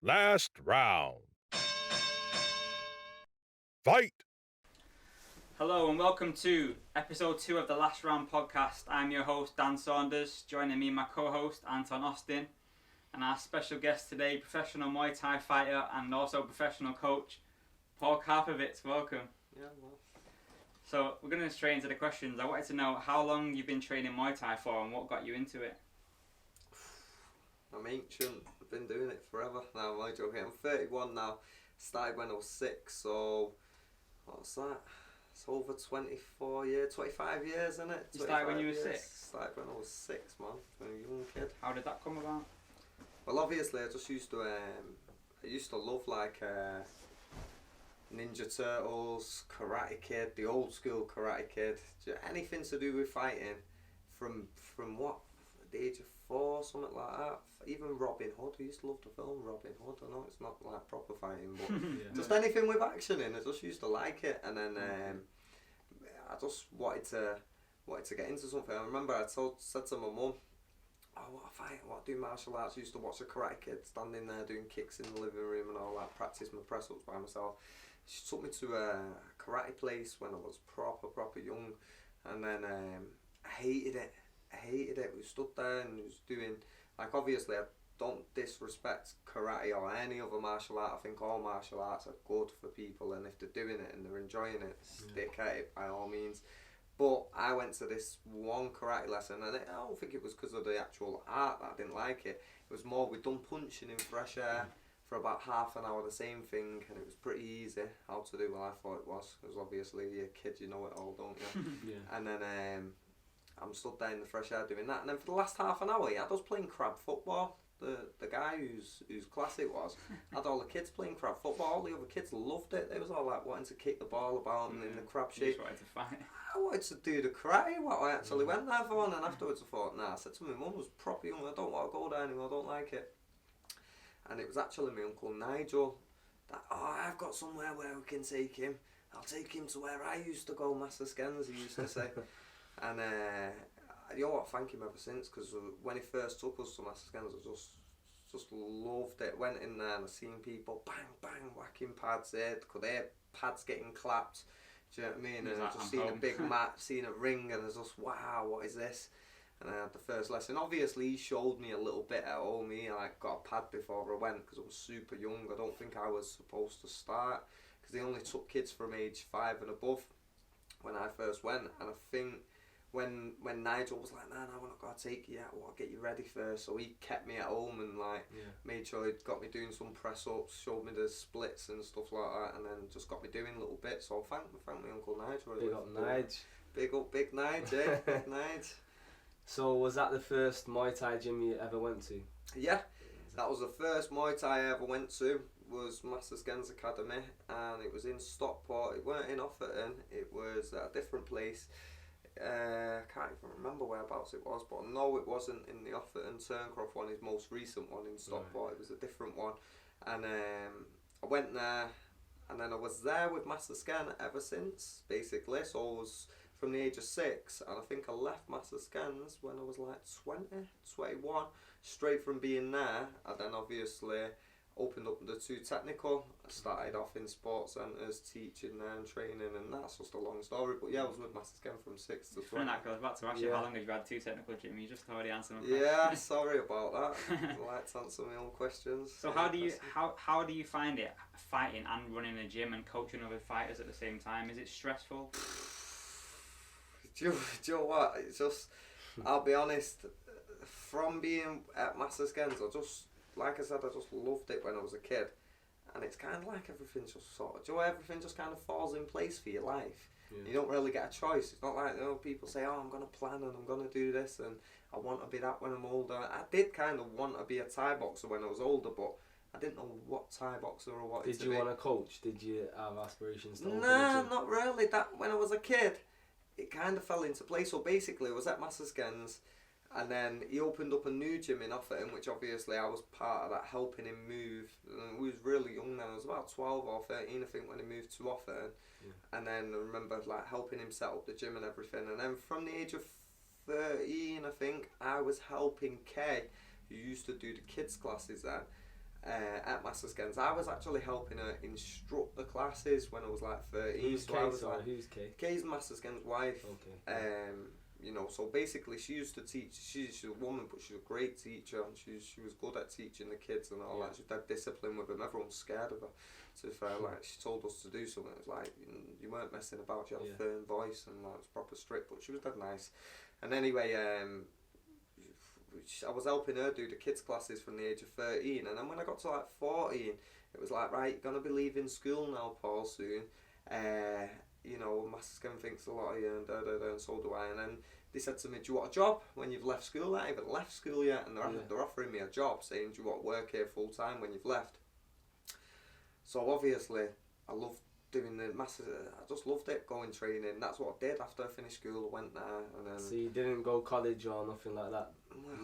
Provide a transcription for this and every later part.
Last round. Fight! Hello and welcome to episode 2 of the Last Round Podcast. I'm your host Dan Saunders, joining me my co-host Anton Austin, and our special guest today, professional Muay Thai fighter and also professional coach, Paul Karpowicz. Welcome. Yeah, well. So we're going to straight into the questions. I wanted to know how long you've been training Muay Thai for and what got you into it. I'm ancient. I've been doing it forever now. I'm only joking. I'm 31 now. Started when I was 6, so what's that? It's over 24 years, 25 years, isn't it? You started when you were 6? Started when I was 6, man. When I was a young kid. How did that come about? Well, obviously, I just used to. I used to love like Ninja Turtles, Karate Kid, the old school Karate Kid. Anything to do with fighting, from what, the age of 4, something like that. Even Robin Hood. I used to love the film Robin Hood. I know it's not like proper fighting, but just anything with action in. I just used to like it, and then I just wanted to get into something. I remember I said to my mum, "Oh, what a fight! What do martial arts?" I used to watch the Karate Kid, standing there doing kicks in the living room and all that. Practice my press ups by myself. She took me to a karate place when I was proper young, and then I hated it. We stood there and was doing, like, obviously I don't disrespect karate or any other martial art. I think all martial arts are good for people, and if they're doing it and they're enjoying it, stick at it by all means. But I went to this one karate lesson, and I don't think it was because of the actual art that I didn't like it. It was more, we'd done punching in fresh air for about half an hour, the same thing, and it was pretty easy how to do. Well, I thought it was, because obviously you're a kid, you know it all, don't you? And then I'm stood there in the fresh air doing that, and then for the last half an hour, I was playing crab football. The guy whose class it was had all the kids playing crab football. All the other kids loved it. They was all like wanting to kick the ball about and in the crab shape. Just wanted to fight. I wanted to do the karate, what I actually went there for, and then afterwards I thought, nah, I said to my mum, was proper young, I don't want to go there anymore, I don't like it. And it was actually my Uncle Nigel that, I've got somewhere where we can take him. I'll take him to where I used to go, Master Skens, he used to say. And you know what, thank him ever since, because when he first took us to Master Skens, I just loved it. Went in there and I seen people bang whacking pads there, could hear pads getting clapped. Do you know what I mean? And I just seen a big mat, seen a ring, and I was just, wow, what is this? And I had the first lesson. Obviously, he showed me a little bit at home. He got a pad before I went because I was super young. I don't think I was supposed to start because they only took kids from age 5 and above when I first went. And I think when Nigel was like, nah, we're not going to take you yet, I'll get you ready first. So he kept me at home and made sure he got me doing some press-ups, showed me the splits and stuff like that, and then just got me doing little bits. So thank my Uncle Nigel. Big up Nige. Big Nige, eh? Big Nige. So was that the first Muay Thai gym you ever went to? Yeah, that was the first Muay Thai I ever went to, was Master Skens Academy, and it was in Stockport. It weren't in Offerton, it was at a different place. I can't even remember whereabouts it was, but no, it wasn't in the Offerton Turncroft one, his most recent one in Stockport. It was a different one, and I went there, and then I was there with Master Sken ever since, basically. So I was from the age of 6, and I think I left Master Skens when I was like 20, 21, straight from being there, and then obviously opened up the 2 technical. I started off in sports centres, teaching there and training, and that's just a long story. But yeah, I was with Master Sken from 6 to 20. I was about to ask you how long have you had 2 technical gym? You just already answered my question. Yeah, sorry about that. I like to answer my own questions. So how do you find it fighting and running a gym and coaching other fighters at the same time? Is it stressful? Do you know what? It's just, I'll be honest, from being at Master Skens, like I said, I just loved it when I was a kid. And it's kind of like everything just everything just kind of falls in place for your life. Yeah. You don't really get a choice. It's not like, people say, I'm going to plan and I'm going to do this and I want to be that when I'm older. I did kind of want to be a Thai boxer when I was older, but I didn't know what Thai boxer or what. Did you want to coach? Did you have aspirations to Nah, not really. That when I was a kid, it kind of fell into place. So basically, I was at Master Skens, and then he opened up a new gym in Offerton, which obviously I was part of that, helping him move. And we was really young then. I was about 12 or 13, I think, when he moved to Offerton. Yeah. And then I remember like helping him set up the gym and everything. And then from the age of 13, I think, I was helping Kay, who used to do the kids classes then. at Master Skens. I was actually helping her instruct the classes when I was like 13. Who's so Kay? I was Sorry, like, who's Kay? Kay's Master Skens' wife. Okay. You know, so basically she used to teach. She's a woman, but she's a great teacher, and she was good at teaching the kids and all that. She had discipline with them. Everyone's scared of her. So if like she told us to do something, it was like you weren't messing about. She had a firm voice and like, it was proper strict, but she was dead nice. And anyway, I was helping her do the kids classes from the age of 13, and then when I got to like 14, it was like, right, you're gonna be leaving school now, Paul, soon. You know, Master Sken thinks a lot of you, and so do I. And then they said to me, do you want a job when you've left school? I haven't left school yet, and they're offering me a job, saying, do you want to work here full time when you've left? So obviously, I loved doing the Master. I just loved it, going training. That's what I did after I finished school. I went there, and then. So you didn't go college or nothing like that?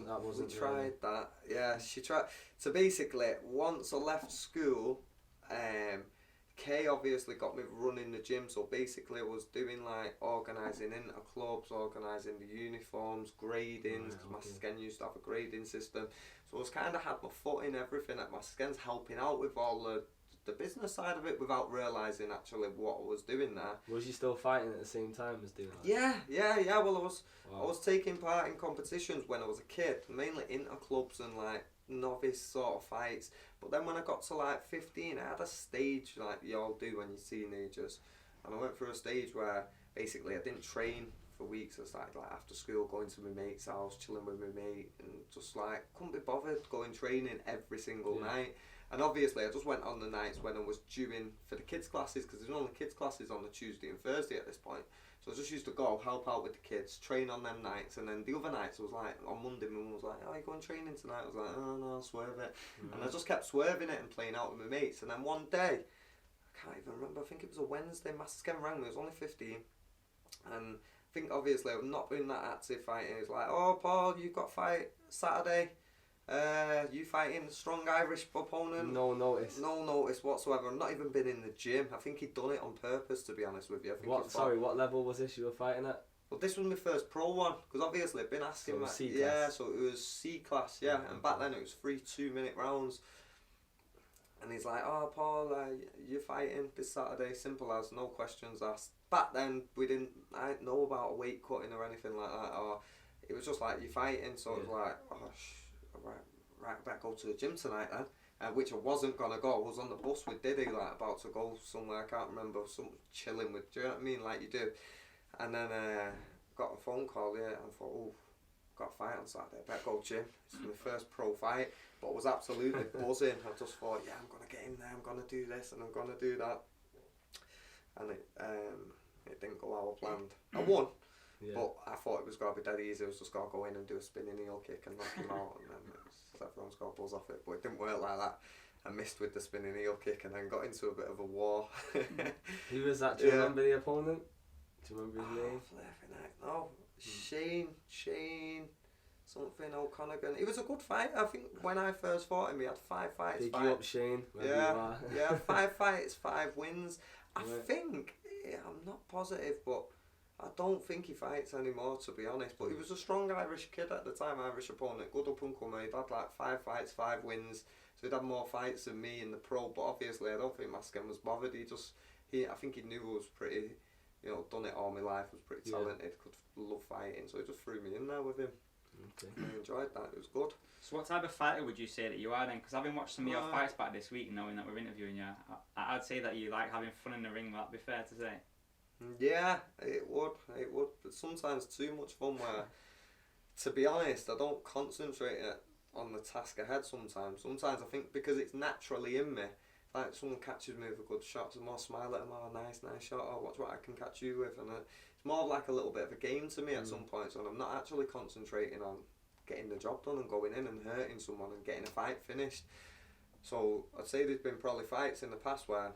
That wasn't. We tried that. Yeah, she tried. So basically, once I left school, Kay obviously got me running the gym. So basically, I was doing like organising inter-clubs, organising the uniforms, gradings. Because Master Sken used to have a grading system. So I was kind of had my foot in everything at Master Sken's, helping out with all the business side of it without realising actually what I was doing there. Was you still fighting at the same time as doing that? Yeah. Well, I was taking part in competitions when I was a kid, mainly inter-clubs and like novice sort of fights. But then when I got to like 15, I had a stage like you all do when you're teenagers, and I went through a stage where basically I didn't train for weeks. I started like after school going to my mate's house, chilling with my mate, and just like couldn't be bothered going training every single night. And obviously I just went on the nights when I was due in for the kids classes, because there's only kids classes on the Tuesday and Thursday at this point. So I just used to go help out with the kids, train on them nights, and then the other nights I was like, on Monday my mum was like, oh, you going training tonight? I was like, oh no, I'll swerve it. And I just kept swerving it and playing out with my mates. And then one day, I can't even remember, I think it was a Wednesday, Master Sken rang me, I was only 15. And I think obviously I've not been that active fighting. He was like, oh Paul, you've got fight Saturday. You fighting a strong Irish opponent? No notice. No notice whatsoever. I've not even been in the gym. I think he'd done it on purpose, to be honest with you. I think what level was this you were fighting at? Well, this was my first pro one, because obviously I've been asking. So C class. So it was C class, and back then it was 3 2-minute rounds. And he's like, oh Paul, you're fighting this Saturday, simple as, no questions asked. Back then I didn't know about weight cutting or anything like that, or it was just like, you're fighting, so it was like, oh right, better go to the gym tonight then. Which I wasn't gonna go. I was on the bus with Diddy, like about to go somewhere, I can't remember, some chilling with, do you know what I mean, like you do. And then got a phone call, and I thought, oh, got a fight on Saturday, better go gym. It's my first pro fight, but I was absolutely buzzing. I just thought, yeah, I'm gonna get in there, I'm gonna do this and I'm gonna do that. And it didn't go how I planned. I won, but I thought it was gonna be dead easy. I was just gonna go in and do a spinning heel kick and knock him out, and then everyone's got a buzz off it. But it didn't work like that. I missed with the spinning heel kick and then got into a bit of a war. Who was that? Do you remember the opponent? Do you remember his name? No, Shane, something O'Connor. He was a good fighter. I think when I first fought him, he had 5 fights. Big you up, Shane. Yeah, 5 fights, 5 wins. I think, I'm not positive, but I don't think he fights anymore, to be honest. But he was a strong Irish kid at the time, Irish opponent, good up and coming. He'd had like 5 fights, 5 wins. So he'd had more fights than me in the pro. But obviously, I don't think Master Sken was bothered. I think he knew I was pretty, done it all my life, was pretty talented, could love fighting. So he just threw me in there with him. Okay. I enjoyed that, it was good. So what type of fighter would you say that you are then? Because having watched some of your fights back this week, knowing that we're interviewing you, I'd say that you like having fun in the ring. Would that be fair to say? Yeah, it would. But sometimes too much fun where, to be honest, I don't concentrate on the task ahead sometimes. Sometimes I think because it's naturally in me, like someone catches me with a good shot, so more smile at them, oh nice shot, oh watch what I can catch you with, and it's more like a little bit of a game to me at some points, and I'm not actually concentrating on getting the job done and going in and hurting someone and getting a fight finished. So I'd say there's been probably fights in the past where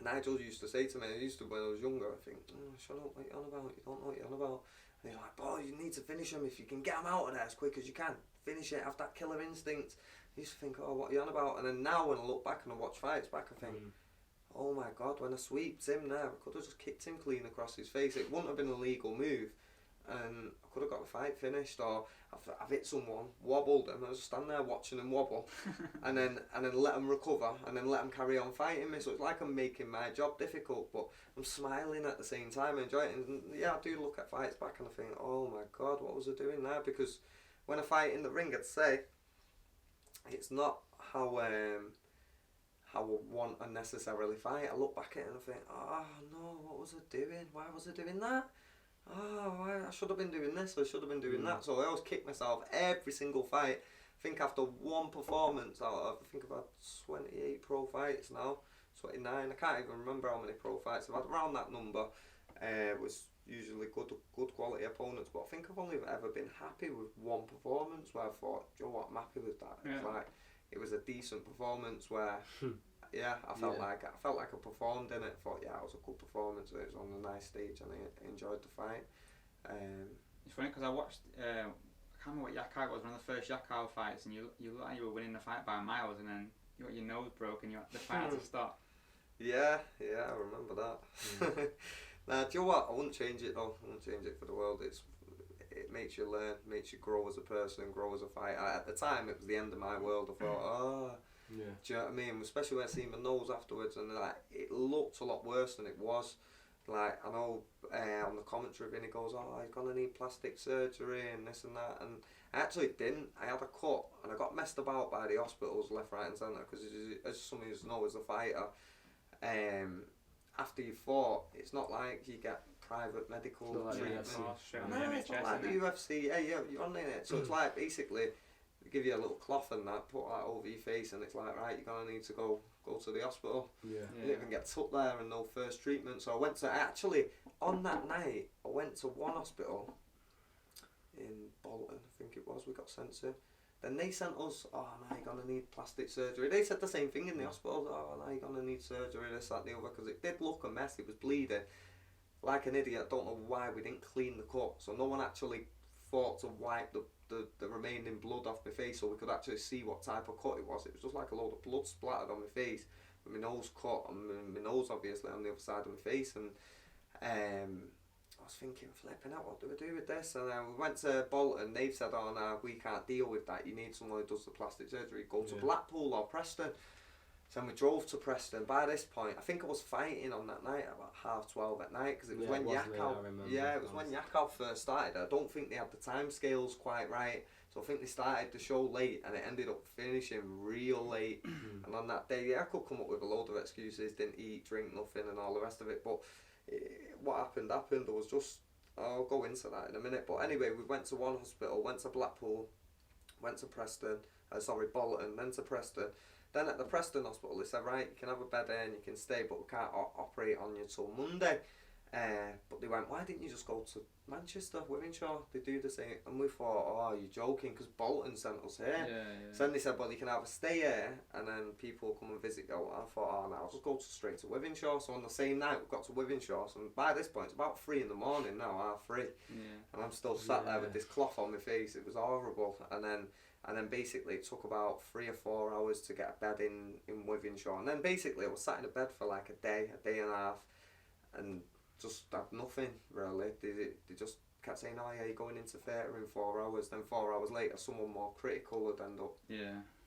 Nigel used to say to me, when I was younger, I think, shut up, what are you on about, you don't know what you're on about. And he's like, boy, you need to finish them if you can get them out of there as quick as you can. Finish it, have that killer instinct. I used to think, oh, what are you on about? And then now when I look back and I watch fights back, I think, oh my God, when I sweeped him there, I could have just kicked him clean across his face. It wouldn't have been a legal move. and I could have got the fight finished, or I've hit someone, wobbled them, I was stand there watching them wobble, and then let them recover, and then let them carry on fighting me. So it's like I'm making my job difficult, but I'm smiling at the same time, enjoying it. And yeah, I do look at fights back and I think, oh my God, what was I doing there? Because when I fight in the ring, I'd say it's not how I want to necessarily fight. I look back at it and I think, oh no, what was I doing? Why was I doing that? Oh, I should have been doing this, I should have been doing that. So I always kick myself every single fight. I think after one performance out of, I think I've had 28 pro fights now, 29, I can't even remember how many pro fights I've had, around that number. It was usually good quality opponents, but I think I've only ever been happy with one performance where I thought, do you know what, I'm happy with that. Yeah. It's like, it was a decent performance where yeah, I felt like I performed in it. Thought, yeah, it was a good performance. It was on a nice stage, and I enjoyed the fight. It's funny because I watched. I can't remember what Yakai was, one of the first Yakai fights, and you looked like you were winning the fight by miles, and then you got your nose broke, and the fight had to stop. Yeah, I remember that. Nah, do you know what? I wouldn't change it though. I wouldn't change it for the world. It makes you learn, makes you grow as a person, grow as a fighter. At the time, it was the end of my world. I thought, Yeah. do you know what I mean? Especially when I seen my nose afterwards, and like it looked a lot worse than it was. Like I know on the commentary, Vinny goes, "Oh, he's gonna need plastic surgery and this and that," and I actually didn't. I had a cut, and I got messed about by the hospitals left, right, and centre because, as some of you know, as a fighter, after you fought, it's not like you get private medical treatment. No, it's not like the UFC. Yeah, you're on it. So it's like basically they give you a little cloth and that, put that over your face, and it's like, right, you're gonna need to go to the hospital. Yeah. You didn't even get took there, and no first treatment. So I went to on that night I went to one hospital in Bolton, I think it was. We got sent to. Then they sent us, oh no, you're gonna need plastic surgery. They said the same thing in the hospital. Oh no, you're gonna need surgery, this, that, and the other, because it did look a mess. It was bleeding like an idiot. I don't know why we didn't clean the cut. So no one actually thought to wipe the remaining blood off my face so we could actually see what type of cut it was. It was just like a load of blood splattered on my face, with my nose cut, and my nose obviously on the other side of my face. And I was thinking, flipping out, what do we do with this? And we went to Bolton. They've said, oh no, we can't deal with that. You need someone who does the plastic surgery. Go to Blackpool or Preston. So we drove to Preston. By this point, I think I was fighting on that night at about 12:30 at night, because it was when Yakow. Yeah, it was when Yakow first started. I don't think they had the time scales quite right. So I think they started the show late, and it ended up finishing real late. And on that day, I could come up with a load of excuses. Didn't eat, drink, nothing, and all the rest of it. But what happened. There was just, I'll go into that in a minute. But anyway, we went to one hospital, went to Blackpool, went to Preston, Bolton, then to Preston. Then at the Preston hospital, they said, right, you can have a bed there and you can stay, but we can't operate on you till Monday. But they went, why didn't you just go to Manchester, Wivenshaw? They do the same. And we thought, oh, you're joking, because Bolton sent us here. So then they said, well, you can either stay here and then people will come and visit you. I thought, oh, no, I'll just go straight to Wivenshaw. So on the same night, we got to Wivenshaw. So by this point, it's about 3 in the morning now, 3. And I'm still sat there with this cloth on my face. It was horrible. And then basically it took about 3 or 4 hours to get a bed in Wivenshaw. And then basically I was sat in a bed for like a day and a half, and just had nothing really. They just kept saying, oh yeah, you're going into theatre in 4 hours. Then 4 hours later, someone more critical would end up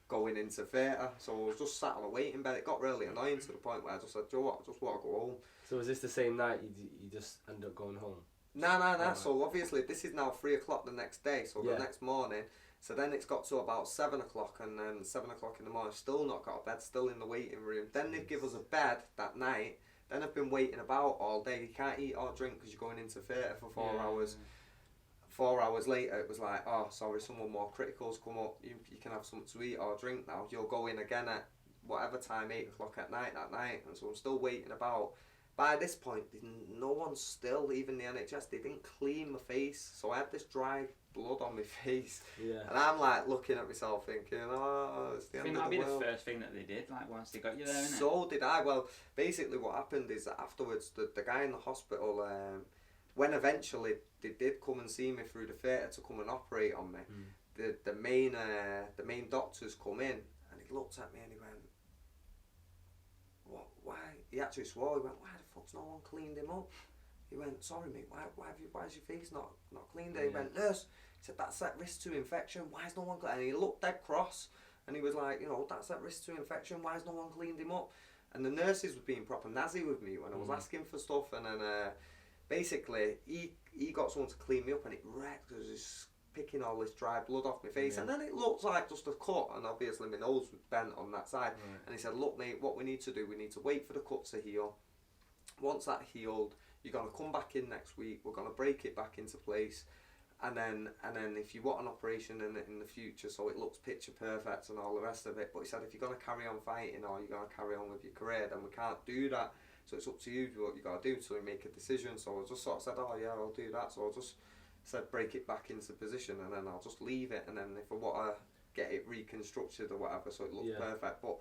going into theatre. So I was just sat on a waiting bed. It got really annoying to the point where I just said, do you know what, I just want to go home. So was this the same night you just ended up going home? No. So obviously this is now 3 o'clock the next day. So the next morning. So then it's got to about 7 o'clock, and then 7 o'clock in the morning, still not got a bed, still in the waiting room. Then they give us a bed that night. Then I've been waiting about all day. You can't eat or drink because you're going into theatre for 4 hours. 4 hours later, it was like, oh, sorry, someone more critical's come up. You can have something to eat or drink now. You'll go in again at whatever time, 8 o'clock at night that night. And so I'm still waiting about. By this point, no one still, even the NHS, they didn't clean my face. So I had this dry blood on my face. And I'm like looking at myself thinking, oh, it's the end of the world. I think that'd be the first thing that they did, like once they got you there, innit? So did I. Well, basically what happened is that afterwards, the guy in the hospital, when eventually they did come and see me through the theatre to come and operate on me, the main doctors come in, and he looked at me and he went, what, why? He actually swore, he went, why the fuck's no one cleaned him up? He went, sorry mate, why is your face not clean there? He went, nurse, he said, that's that risk to infection, why is no one clean? And he looked dead cross, and he was like, you know, that's that risk to infection, why has no one cleaned him up? And the nurses were being proper nazi with me when I was asking for stuff, and then basically he got someone to clean me up, and it wrecked because he's picking all this dry blood off my face, and then it looked like just a cut, and obviously my nose was bent on that side, and he said, look mate, what we need to do, we need to wait for the cut to heal. Once that healed, you're going to come back in next week, we're going to break it back into place, and then if you want an operation in the future so it looks picture perfect and all the rest of it, but he said if you're going to carry on fighting or you're going to carry on with your career, then we can't do that, so it's up to you what you got to do to make a decision. So I just sort of said, oh yeah, I'll do that. So I just said break it back into position, and then I'll just leave it, and then if I want to get it reconstructed or whatever so it looks perfect. But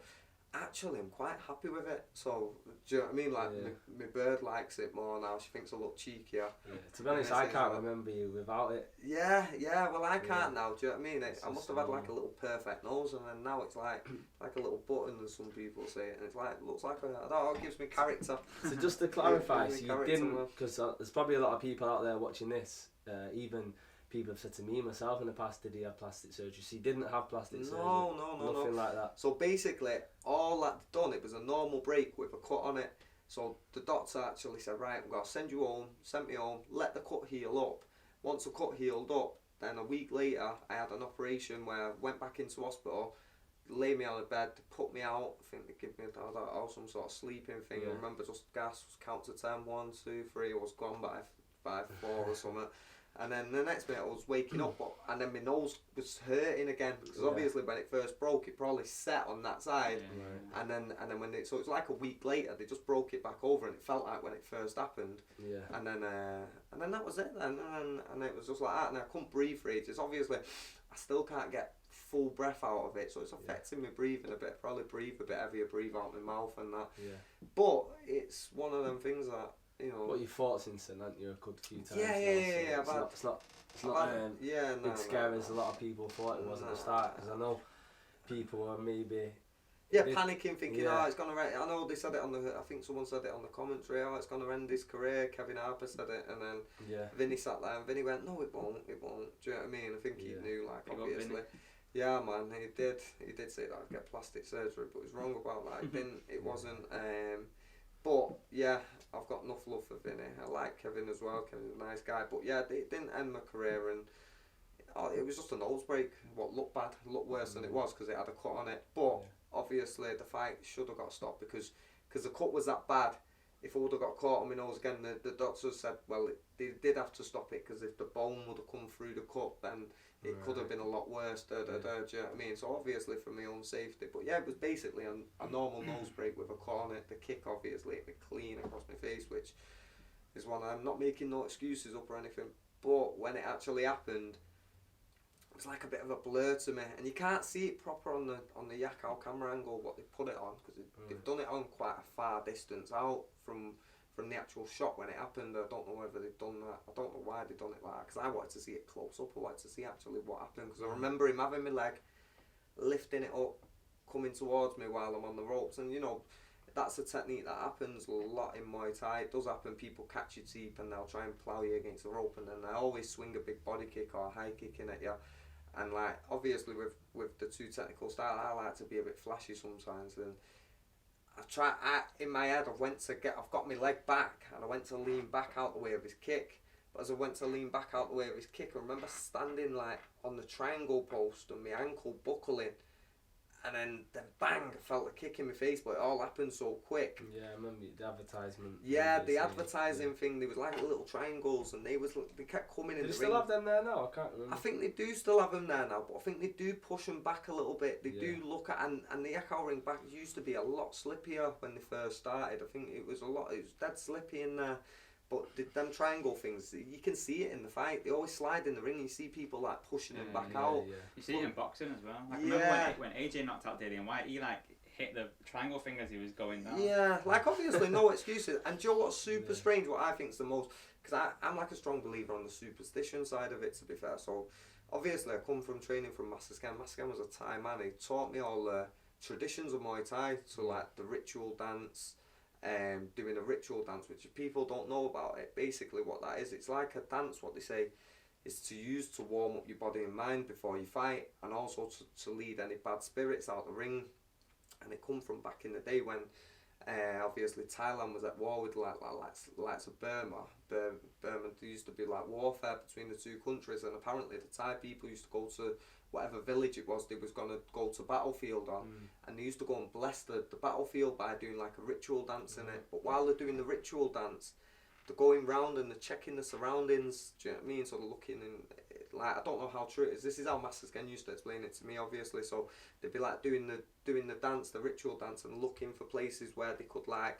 actually I'm quite happy with it, so do you know what I mean, like my bird likes it more now, she thinks I look cheekier. To be honest, I can't remember you without it. Well I can't now, do you know what I mean? I must have had like a little perfect nose, and then now it's like a little button, as some people say, and it's like, looks like I don't know, it gives me character. So just to clarify, so you didn't, because there's probably a lot of people out there watching this, even people have said to me myself in the past, did he have plastic surgery? So he didn't have plastic surgery? Nothing like that. So basically, all that done, it was a normal break with a cut on it. So the doctor actually said, right, I'm going to send you home, sent me home, let the cut heal up. Once the cut healed up, then a week later, I had an operation where I went back into hospital, lay me on a bed, put me out, I think they gave me some sort of sleeping thing. I remember just gas, count to 10, 1, 2, 3, I was gone by 4 or something. And then the next minute I was waking up, and then my nose was hurting again, because obviously when it first broke, it probably set on that side, and then when so it's like a week later they just broke it back over, and it felt like when it first happened, and then that was it then, and it was just like that, and I couldn't breathe for ages. Obviously I still can't get full breath out of it, so it's affecting me breathing a bit. Probably breathe a bit heavier, breathe out my mouth and that. But it's one of them things that, you know. What you fought since then, haven't you? A good few times. It's not big scary as a lot of people thought it was at the start, because I know people were maybe panicking, thinking, oh, it's gonna end. I know they said it on I think someone said it on the commentary, oh, it's gonna end his career. Kevin Harper said it, and then Vinny sat there, and Vinny went, no, it won't. Do you know what I mean? I think he knew, like, obviously. Yeah, man, he did say that I'd get plastic surgery, but he was wrong about that. It wasn't. But yeah, I've got enough love for Vinny. I like Kevin as well. Kevin's a nice guy. But yeah, it didn't end my career, and it was just a nose break. What looked bad, looked worse than it was, because it had a cut on it. But obviously the fight should have got stopped, because the cut was that bad. If I would have got caught on my nose again, the doctors said, well, they did have to stop it, because if the bone would have come through the cut, then it could have been a lot worse. Do you know what I mean? So obviously for my own safety. But yeah, it was basically a normal nose break with a cut on it. The kick obviously hit me clean across my face, which is one I'm not making no excuses up or anything. But when it actually happened, it was like a bit of a blur to me, and you can't see it proper on the Yakao camera angle what they put it on, because they've done it on quite a far distance out from the actual shot when it happened. I don't know whether they've done that. I don't know why they've done it like that, because I wanted to see it close up. I wanted to see actually what happened, because I remember him having my leg, lifting it up, coming towards me while I'm on the ropes, and you know, that's a technique that happens a lot in Muay Thai. It does happen. People catch your teeth and they'll try and plough you against the rope, and then they always swing a big body kick or a high kick in at you. And like, obviously with the two technical style, I like to be a bit flashy sometimes, and in my head I've got my leg back, and I went to lean back out the way of his kick. But as I went to lean back out the way of his kick, I remember standing like on the triangle post and my ankle buckling, and then bang, I felt a kick in my face, but it all happened so quick. Yeah, I remember the advertisement. Yeah, the advertising thing, there was like little triangles, and they kept coming in the ring. Do they still have them there now? I can't remember. I think they do still have them there now, but I think they do push them back a little bit. They do look at, and the Yakao ring back used to be a lot slippier when they first started. I think it was dead slippy in there. But them triangle things, you can see it in the fight. They always slide in the ring. You see people like pushing them back out. Yeah. You see it in boxing as well. Like, remember when AJ knocked out Dillian White, he like hit the triangle thing as he was going down. Yeah, like obviously no excuses. And do you know what's super strange? What I think's the most, because I'm like a strong believer on the superstition side of it, to be fair. So obviously I come from training from Master Scan. Master Scan was a Thai man. He taught me all the traditions of Muay Thai, so like the ritual dance. doing a ritual dance, which if people don't know about it, basically what that is, it's like a dance, what they say, is to use to warm up your body and mind before you fight, and also to lead any bad spirits out the ring. And it come from back in the day when obviously Thailand was at war with like of Burma. Burma, there used to be like warfare between the two countries, and apparently the Thai people used to go to whatever village it was they was going to go to battlefield on, and they used to go and bless the battlefield by doing like a ritual dance in it. But while they're doing the ritual dance, they're going round and they're checking the surroundings, do you know what I mean? So they're looking and, like, I don't know how true it is. This is how Masters Ken used to explain it to me, obviously. So they'd be like doing the dance, the ritual dance, and looking for places where they could like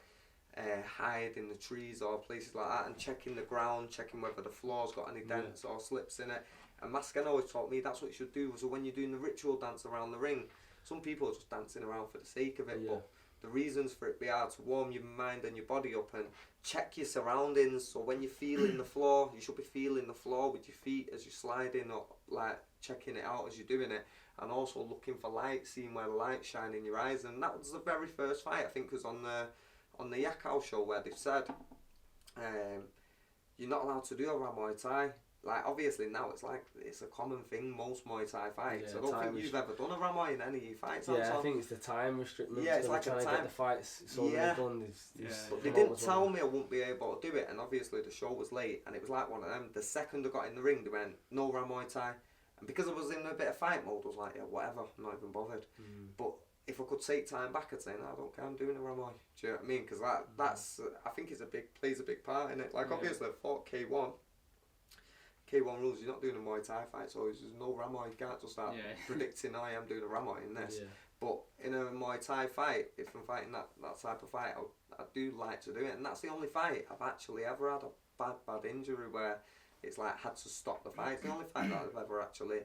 hide in the trees or places like that, and checking the ground, checking whether the floor's got any dents or slips in it. And Masters Ken always taught me that's what you should do. So when you're doing the ritual dance around the ring, some people are just dancing around for the sake of it, but the reasons for it are to warm your mind and your body up and check your surroundings. So when you're feeling the floor, you should be feeling the floor with your feet as you're sliding, or like checking it out as you're doing it, and also looking for light, seeing where the light's shining in your eyes. And that was the very first fight, I think, was on the Yakao show, where they said you're not allowed to do a Muay Thai. Like, obviously now it's a common thing, most MuayAi fights. I don't think you've ever done a Ramai in any of your fights. Yeah, I think it's the time restriction. Yeah, it's like a time. To get the fights done. But they didn't tell me I wouldn't be able to do it, and obviously the show was late, and it was like one of them. The second I got in the ring, they went, no Muay Thai. And because I was in a bit of fight mode, I was like, yeah, whatever, I'm not even bothered. But if I could take time back, I'd say, no, I don't care, I'm doing a Ramai. Do you know what I mean? Because that's, I think plays a big part in it. Like, obviously I fought K1. K1 rules, you're not doing a Muay Thai fight, so there's no Ramai, you can't just start predicting, I am doing a Ramai in this. But in a Muay Thai fight, if I'm fighting that type of fight, I do like to do it, and that's the only fight I've actually ever had a bad injury where it's like had to stop the fight. It's the only fight that I've ever actually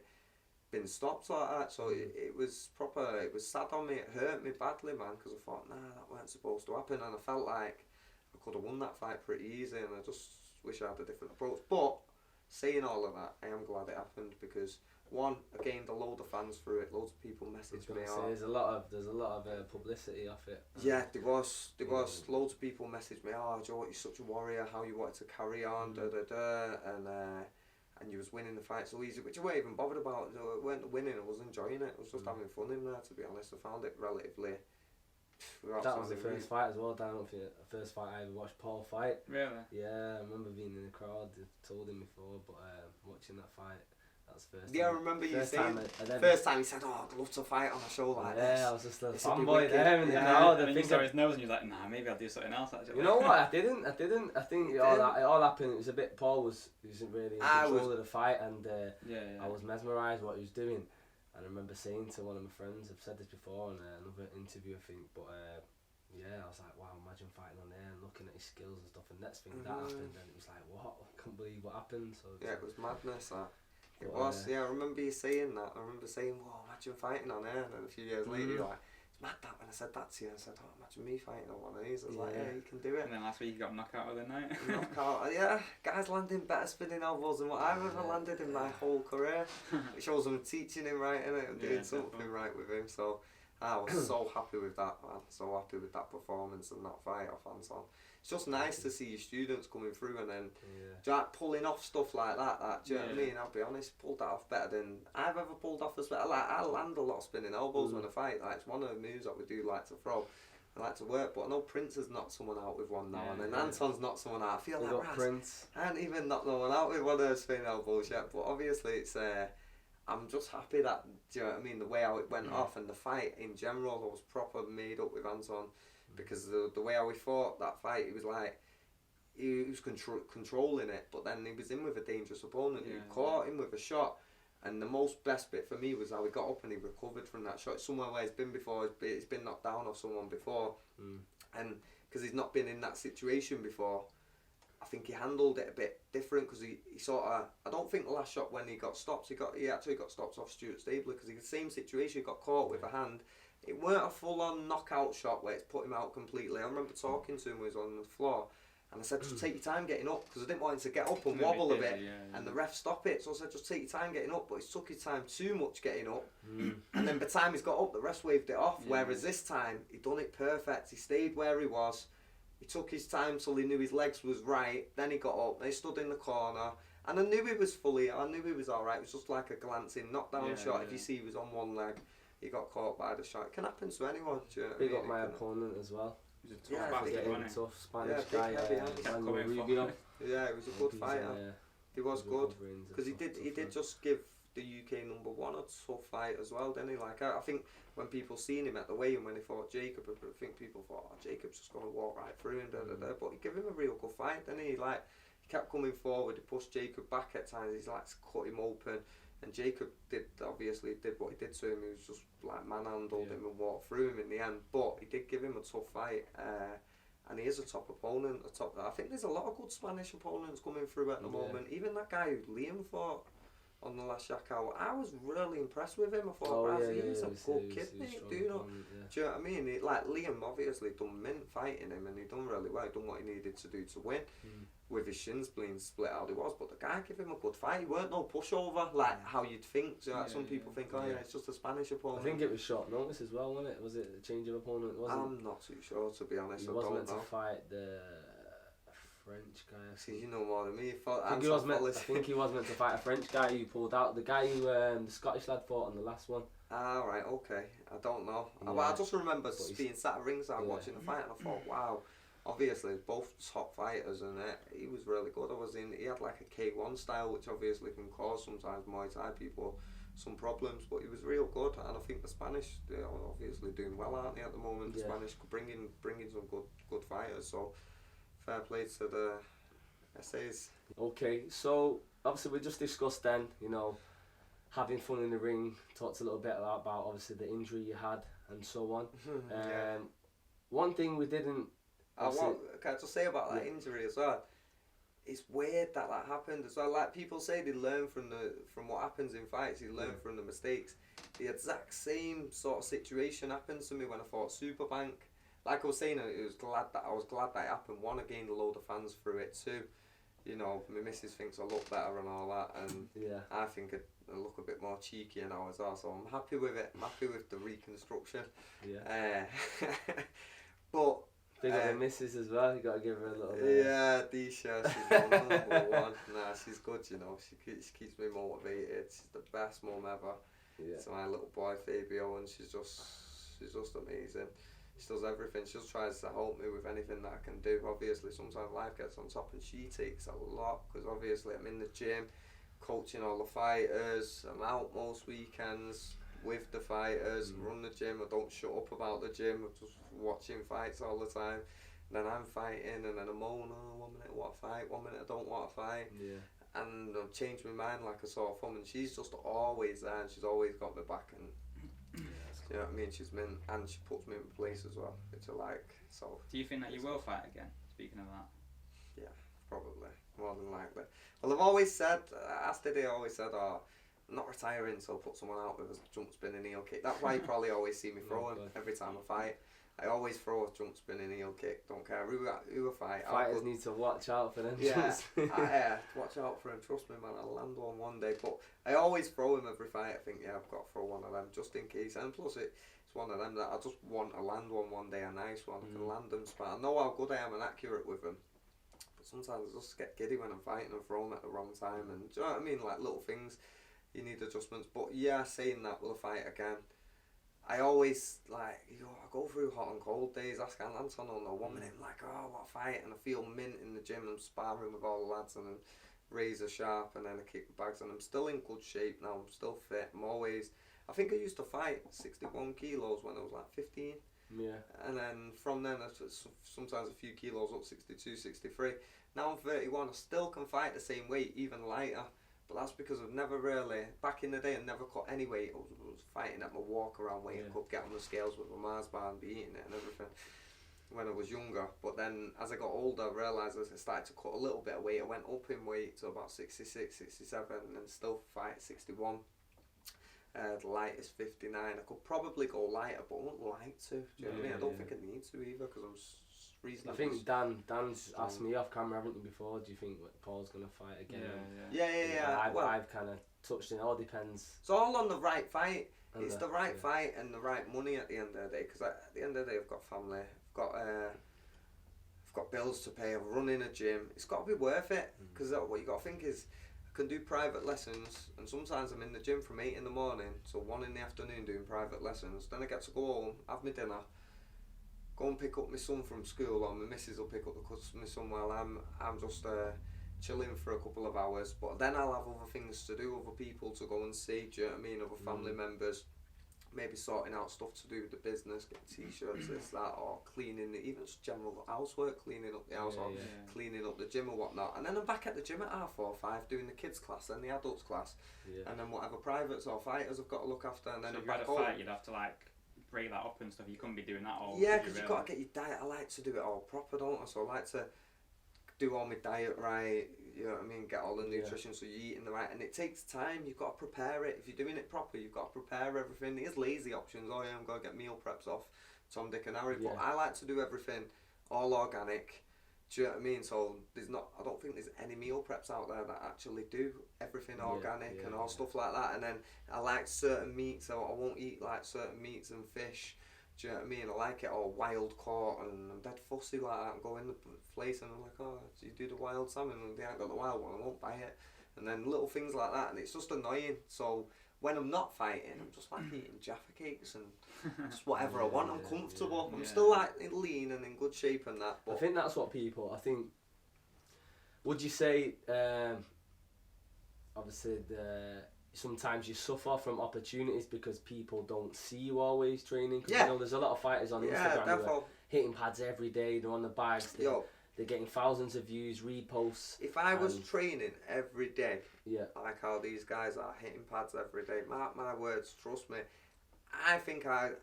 been stopped like that, so it was proper, it was sad on me, it hurt me badly, man, because I thought, nah, that weren't supposed to happen, and I felt like I could have won that fight pretty easy, and I just wish I had a different approach. But saying all of that, I am glad it happened, because one, I gained a load of fans through it. Loads of people messaged me. There's a lot of publicity off it. Yeah, there was loads of people messaged me. Oh, Joe, you're such a warrior. How you wanted to carry on, and you was winning the fight so easy, which I wasn't even bothered about. I weren't winning. I was enjoying it. I was just having fun in there. To be honest, I found it relatively. That was the first fight as well, Dan. The first fight I ever watched Paul fight. Really? Yeah, I remember being in the crowd. I told him before, but watching that fight, that was the first. Yeah, time. I remember you first saying. Time first time he said, "Oh, I'd love to fight on a show like this." Yeah, I was just a fanboy there in the crowd. And then you saw his nose, and you're like, "Nah, maybe I'll do something else." Actually, you know what? I didn't. I think it all happened. It was a bit. Paul wasn't really in control of the fight, and I was mesmerised what he was doing. And I remember saying to one of my friends, I've said this before in another interview, I think, but. Yeah, I was like, wow, imagine fighting on there and looking at his skills and stuff. And next thing that happened, and it was like, what? I can't believe what happened. So yeah, it was madness. That it was. Yeah, I remember you saying that. I remember saying, wow, imagine fighting on there. And then a few years later, you're like, it's mad that when I said that to you. I said, oh, imagine me fighting on one of these. I was like, yeah, you can do it. And then last week you got knocked out of the night. Knockout. Yeah, guys landing better spinning elbows than what I've ever landed in my whole career. It shows I'm teaching him right, innit? I'm doing something right with him. So. I was so happy with that, man. So happy with that performance and that fight off hands on. It's just nice to see your students coming through and then like pulling off stuff like that. Do you know what I mean? I'll be honest, pulled that off better than I've ever pulled off. I land a lot of spinning elbows when I fight. Like, it's one of the moves that we do like to throw. I like to work, but I know Prince has knocked someone out with one now, and then Anton's knocked someone out. I feel like Prince. I haven't even knocked no one out with one of those spinning elbows yet, but obviously it's. I'm just happy that, do you know what I mean, the way how it went off, and the fight in general, I was proper made up with Anton, because the way how we fought that fight, it was like, he was controlling it, but then he was in with a dangerous opponent, he caught him with a shot, and the best bit for me was how he got up and he recovered from that shot. It's somewhere where he's been before, he's been knocked down off someone before, and because he's not been in that situation before, I think he handled it a bit different, because he sort of, I don't think the last shot when he got stopped, he actually got stopped off Stuart Stabler, because in the same situation he got caught with a hand. It weren't a full on knockout shot where it's put him out completely. I remember talking to him when he was on the floor, and I said, just take your time getting up, because I didn't want him to get up and wobble a bit, and the ref stop it, so I said, just take your time getting up, but he took his time too much getting up, and then by the time he's got up, the ref waved it off, whereas this time, he done it perfect, he stayed where he was, He took his time till he knew his legs was right. Then he got up. Then he stood in the corner. And I knew he was alright. It was just like a glancing knockdown shot. If you see he was on one leg, he got caught by the shot. It can happen to anyone. Do you know what I mean? Big up my opponent as well. He was a tough Spanish guy. Yeah, he was a good fighter. He was good because he did just give the UK number one a tough fight as well, didn't he? Like I think when people seen him at the weigh-in when he fought Jacob, I think people thought, oh, Jacob's just going to walk right through him, but he gave him a real good fight, didn't he? Like he kept coming forward, he pushed Jacob back at times, he's like cut him open, and Jacob did what he did to him. He was just like manhandled him and walked through him in the end, but he did give him a tough fight. And he is a top opponent. I think there's a lot of good Spanish opponents coming through at the moment. Even that guy who Liam fought on the last Jackout, I was really impressed with him. I thought, he's a good kid, mate. Do you know what I mean? Like Liam obviously done mint fighting him, and he done really well. He done what he needed to do to win. With his shins being split out, he was. But the guy gave him a good fight. He weren't no pushover like how you'd think. So some people think, it's just a Spanish opponent. I think it was short notice as well, wasn't it? Was it a change of opponent? I'm not too sure, to be honest. He wasn't meant to fight the French guy. See, you know more than me. I think he was meant to fight a French guy who pulled out. The guy who the Scottish lad fought on the last one. Ah, right, okay. I don't know. I just remember being sat at ringside watching the fight, and I thought, wow. Obviously, both top fighters, and he was really good. He had like a K1 style, which obviously can cause sometimes Muay Thai people some problems, but he was real good. And I think the Spanish, they're obviously doing well, aren't they, at the moment? The Spanish bringing some good fighters. So fair play to the essays. Okay, so obviously we just discussed then, having fun in the ring. Talked a little bit about obviously the injury you had and so on. One thing we didn't. Can I just say about that injury as well? It's weird that happened as well. Like people say, they learn from what happens in fights. You learn from the mistakes. The exact same sort of situation happened to me when I fought Superbank. Like I was saying, I was glad that it happened. One, I gained a load of fans through it. Two, my missus thinks I look better and all that, and I think I look a bit more cheeky now as well. So I'm happy with it. I'm happy with the reconstruction. But. Big up the missus as well, you got to give her a little bit. Yeah, Disha, she's number one. Nah, she's good, She keeps me motivated. She's the best mum ever. So my little boy Fabio, and she's just amazing. She does everything. She just tries to help me with anything that I can do. Obviously, sometimes life gets on top, and she takes a lot, because obviously I'm in the gym, coaching all the fighters. I'm out most weekends with the fighters, run the gym. I don't shut up about the gym. I'm just watching fights all the time. And then I'm fighting, and then I'm moan, 1 minute I want to fight, 1 minute I don't want to fight. And I've changed my mind like a sore thumb, and she's just always there, and she's always got my back, and you know what I mean? She's been, and she puts me in place as well, which I like. So. Do you think that you will fight again? Speaking of that. Yeah, probably, more than likely. Well, I've always said, Astide always said, I'm not retiring, so I'll put someone out with a jump spinning heel kick. That's why you probably always see me throwing every time I fight. I always throw a jump spinning heel kick. Don't care who I fight. Fighters need to watch out for them. Watch out for him. Trust me, man. I'll land one day. But I always throw him every fight. I think I've got to throw one of them just in case. And plus, it's one of them that I just want to land one day, a nice one. I can land them. I know how good I am and accurate with them. But sometimes I just get giddy when I'm fighting and throw them at the wrong time. And do you know what I mean? Like little things. You need adjustments, but saying that, will I fight again? I always I go through hot and cold days. Ask Anton on the 1 minute, I'm like, what a fight, and I feel mint in the gym. I'm sparring with all the lads, and I'm razor sharp, and then I kick the bags, and I'm still in good shape now. I'm still fit. I think I used to fight 61 kilos when I was like 15. And then from then, sometimes a few kilos up, 62, 63. Now I'm 31. I still can fight the same weight, even lighter. But that's because I've never really, back in the day, I never cut any weight. I was fighting at my walk around weight. I could get on the scales with my Mars bar and be eating it and everything when I was younger. But then as I got older, I realised as I started to cut a little bit of weight, I went up in weight to about 66, 67, and then still fight at 61. The light is 59. I could probably go lighter, but I wouldn't like to. Do you know what I mean? I don't think I need to either, because I'm reasonably. I think Dan's asked me off camera, haven't you, before? Do you think Paul's going to fight again? I've kind of touched it. All depends. It's all on the right fight. It's the right fight and the right money at the end of the day. Because at the end of the day, I've got family. I've got I've got bills to pay, I've run in a gym. It's got to be worth it, because what you got to think is, I can do private lessons, and sometimes I'm in the gym from 8 in the morning till 1 in the afternoon doing private lessons. Then I get to go home, have my dinner, go and pick up my son from school, or my missus will pick up my son while I'm just chilling for a couple of hours. But then I'll have other things to do, other people to go and see, do you know what I mean, other family members. Maybe sorting out stuff to do with the business, getting t-shirts, this, that, or cleaning, even just general housework, cleaning up the house, or cleaning up the gym or whatnot. And then I'm back at the gym at 4:30 or 5 doing the kids class and the adults class, and then whatever privates or fighters I've got to look after. And then so I'm if you had back a home. fight, you'd have to like break that up and stuff. You couldn't be doing that all. Yeah, because you've got to get your diet. I like to do it all proper, don't I? So I like to do all my diet right, you know what I mean, get all the nutrition so you're eating the right, and it takes time. You've got to prepare it. If you're doing it proper, you've got to prepare everything. There's lazy options. Oh yeah, I'm going to get meal preps off Tom, Dick and Harry, but I like to do everything all organic. Do you know what I mean? So I don't think there's any meal preps out there that actually do everything organic and all stuff like that. And then I like certain meats, so I won't eat like certain meats and fish. Do you know what I mean? I like it all wild caught, and I'm dead fussy like that. I go in the place and I'm like, oh, do you do the wild salmon? And they ain't got the wild one, I won't buy it. And then little things like that, and it's just annoying. So when I'm not fighting, I'm just like eating Jaffa cakes and just whatever I want. I'm comfortable. I'm still like lean and in good shape and that. But I think that's what people. Would you say? Obviously, sometimes you suffer from opportunities because people don't see you always training. Cause you know, there's a lot of fighters on Instagram who are hitting pads every day. They're on the bikes. They're getting thousands of views, reposts. If I was training every day, like how these guys are hitting pads every day, mark my words, trust me, I think I'd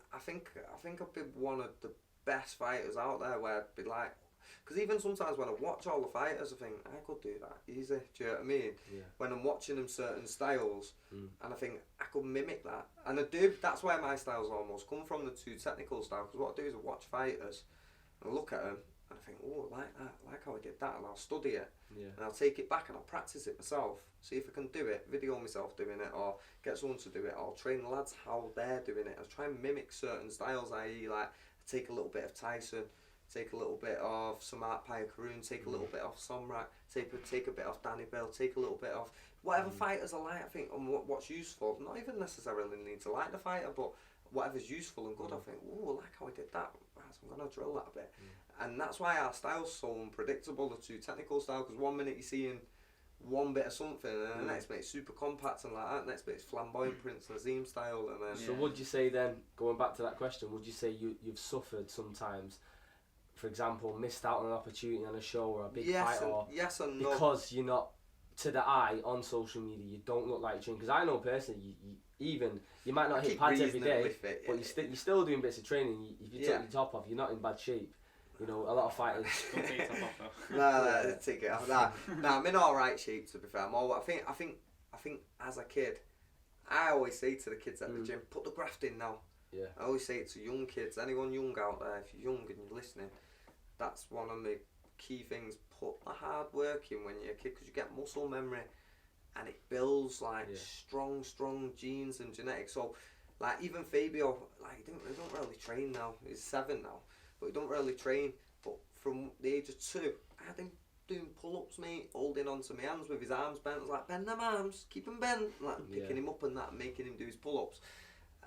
be one of the best fighters out there. Where I'd be like, because even sometimes when I watch all the fighters, I think I could do that easy. Do you know what I mean? Yeah. When I'm watching them certain styles, and I think I could mimic that, and I do. That's where my styles almost come from, the two technical styles. Because what I do is I watch fighters, and I look at them, and I think, oh, I like that, I like how I did that, and I'll study it, and I'll take it back and I'll practice it myself. See if I can do it, video myself doing it, or get someone to do it, or train the lads how they're doing it. I try and mimic certain styles, i.e. like take a little bit of Tyson, take a little bit of Samart Payakaroon, take a little bit off Somrak, take a bit off Danny Bell, take a little bit of whatever fighters I like, I think, and what's useful. Not even necessarily need to like the fighter, but whatever's useful and good, I think, oh, I like how I did that, so I'm going to drill that a bit. And that's why our style's so unpredictable, the two technical style, because one minute you're seeing one bit of something, and the next minute's super compact and like that, next minute's flamboyant Prince Nazim style, and then... So would you say then, going back to that question, would you say you've suffered sometimes, for example, missed out on an opportunity on a show or a big fight, or yes and no, because you're not, to the eye on social media, you don't look like you're training? Because I know personally, you might not hit pads every day, but you're still doing bits of training. If you take your top off, you're not in bad shape. You know, a lot of fighters. Don't take your top off though. Nah, take it off. Nah, I'm in all right shape, to be fair. I think as a kid, I always say to the kids at the gym, put the graft in now. Yeah. I always say it to young kids, anyone young out there, if you're young and you're listening, that's one of the key things. Put the hard work in when you're a kid, because you get muscle memory, and it builds like strong genes and genetics. So, like even Fabio, like he don't really train now. He's 7 now, but he don't really train. But from the age of 2, I had him doing pull-ups, mate, holding onto my hands with his arms bent. I was like, bend them arms, keep them bent, like picking him up and that, and making him do his pull-ups.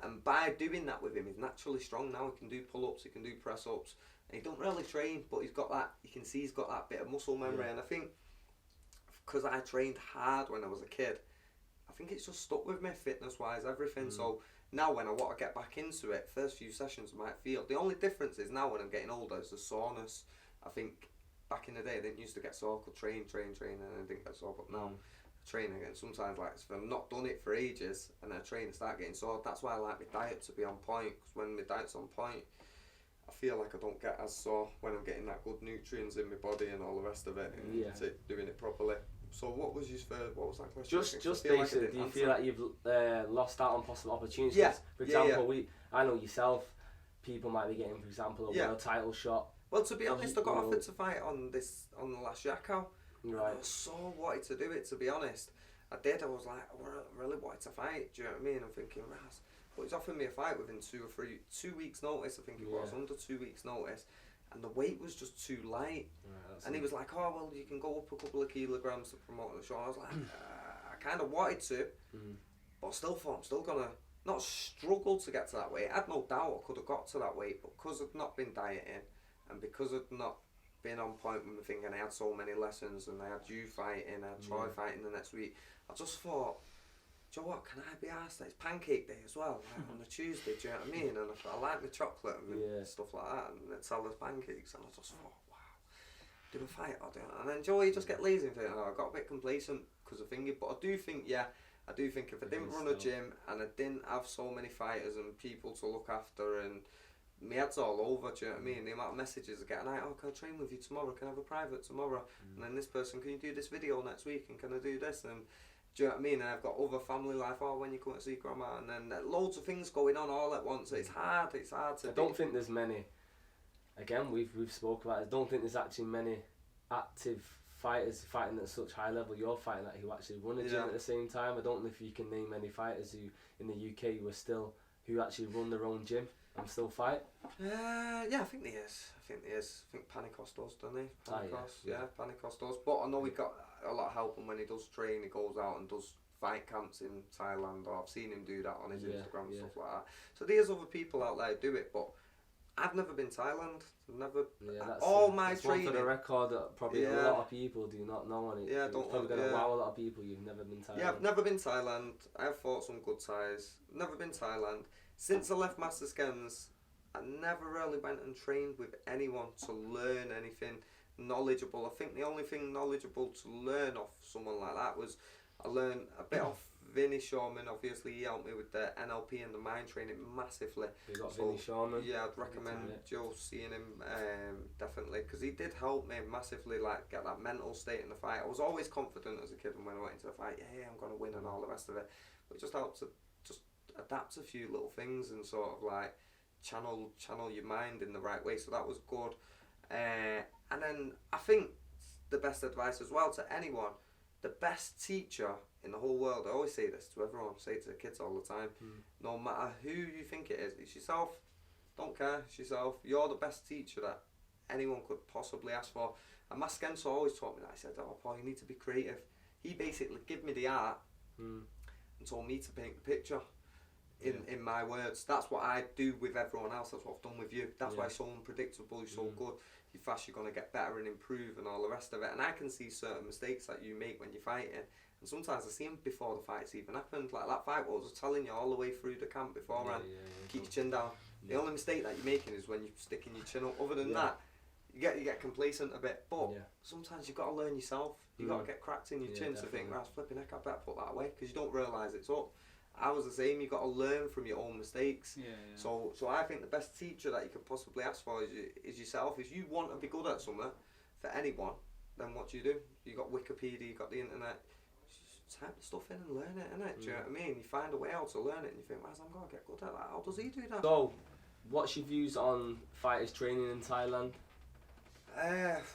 And by doing that with him, he's naturally strong now. He can do pull-ups, he can do press-ups, and he don't really train, but he's got that. You can see he's got that bit of muscle memory, and I think because I trained hard when I was a kid, I think it's just stuck with me, fitness-wise, everything. So now when I want to get back into it, first few sessions I might feel. The only difference is now when I'm getting older is the soreness. I think back in the day I didn't used to get sore, I could train, and I didn't get sore, but now I train again. Sometimes like if I've not done it for ages and I train and start getting sore, that's why I like my diet to be on point, because when my diet's on point, I feel like I don't get as sore when I'm getting that good nutrients in my body and all the rest of it, and doing it properly. So what was that question? Just basically, do you feel like you've lost out on possible opportunities? Yeah. For example, I know yourself, people might be getting, for example, a world title shot. Well, to be honest, I got offered to fight on the last Yakao. Right. I so wanted to do it, to be honest. I did. I was like, I really wanted to fight. Do you know what I mean? I'm thinking, Raz. But he's offered me a fight within 2 weeks' notice. I think it was under 2 weeks' notice. and the weight was just too light. And he was like, oh, well, you can go up a couple of kilograms to promote the show. I was like, I kind of wanted to, but I still thought I'm still going to not struggle to get to that weight. I had no doubt I could have got to that weight, but because I'd not been dieting and because I'd not been on point with my thing, and I had so many lessons, and I had you fighting, I had Troy fighting the next week, I just thought, do you know what, can I be arsed? It's pancake day as well, like on a Tuesday, do you know what I mean? And I like my chocolate and stuff like that, and it's all those pancakes, and I just thought, wow, do a fight or do it? And then Joey just get lazy and think, I got a bit complacent because of thinking, but I do think if I didn't run a gym and I didn't have so many fighters and people to look after, and my head's all over, do you know what I mean? The amount of messages I get, and oh, can I train with you tomorrow? Can I have a private tomorrow? And then this person, can you do this video next week? And can I do this? And do you know what I mean? And I've got other family life, when you come to see grandma, and then loads of things going on all at once. It's hard to I don't think there's many, again, we've spoke about it, I don't think there's actually many active fighters fighting at such high level you're fighting at who actually run a gym at the same time. I don't know if you can name any fighters who in the UK who actually run their own gym and still fight. Yeah, I think there is. I think Panicos does, doesn't he? Panicos does. But I know he got a lot of help, and when he does train, he goes out and does fight camps in Thailand, or I've seen him do that on his Instagram and stuff like that. So there's other people out there who do it, but I've never been Thailand. That's training. One for the record that probably a lot of people do not know, and it's probably going to wow a lot of people. You've never been Thailand. Yeah, I've never been Thailand. I've fought some good Thais. Never been Thailand. Since I left Master Skens, I never really went and trained with anyone to learn anything knowledgeable. I think the only thing knowledgeable to learn off someone like that was I learned a bit off Vinny Shawman. Obviously, he helped me with the NLP and the mind training massively. You got Vinny Shawman? Yeah, I'd recommend Joe seeing him definitely, because he did help me massively, like get that mental state in the fight. I was always confident as a kid, and when I went into the fight, I'm going to win and all the rest of it. But it just helped to just adapt a few little things and sort of like channel your mind in the right way. So that was good. And then I think the best advice as well to anyone, the best teacher in the whole world, I always say this to everyone, I say it to the kids all the time, no matter who you think it is, it's yourself. Don't care, it's yourself. You're the best teacher that anyone could possibly ask for. And Mas Genso always taught me that. He said, Paul, you need to be creative. He basically gave me the art and told me to paint the picture in my words. That's what I do with everyone else. That's what I've done with you. That's why it's so unpredictable, you're so good. You're fast, you're going to get better and improve and all the rest of it. And I can see certain mistakes that you make when you're fighting. And sometimes I see them before the fight's even happened. Like that fight, what I was telling you all the way through the camp beforehand. Keep your chin down. The only mistake that you're making is when you're sticking your chin up. Other than that, you get complacent a bit. But sometimes you've got to learn yourself. You've got to get cracked in your chin to think, right, flipping heck, I better put that away, because you don't realise it's up. I was the same. You've got to learn from your own mistakes. So I think the best teacher that you could possibly ask for is yourself. If you want to be good at something, for anyone, then what do? You got Wikipedia, you got the internet. Just type the stuff in and learn it, innit? Do you know what I mean? You find a way how to learn it, and you think, well, I'm going to get good at that. How does he do that? So, what's your views on fighters training in Thailand?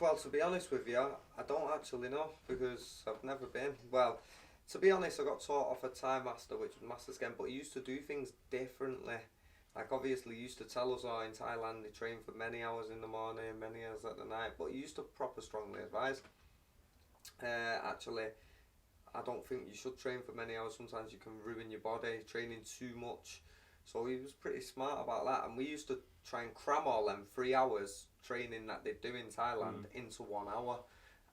Well, to be honest with you, I don't actually know, because I've never been. Well, to be honest, I got taught off a Thai master, which was Master Sken, but he used to do things differently. Like, obviously, he used to tell us, in Thailand, they train for many hours in the morning, many hours at the night, but he used to proper strongly advise. Actually, I don't think you should train for many hours. Sometimes you can ruin your body, training too much. So he was pretty smart about that, and we used to try and cram all them 3 hours training that they do in Thailand into 1 hour,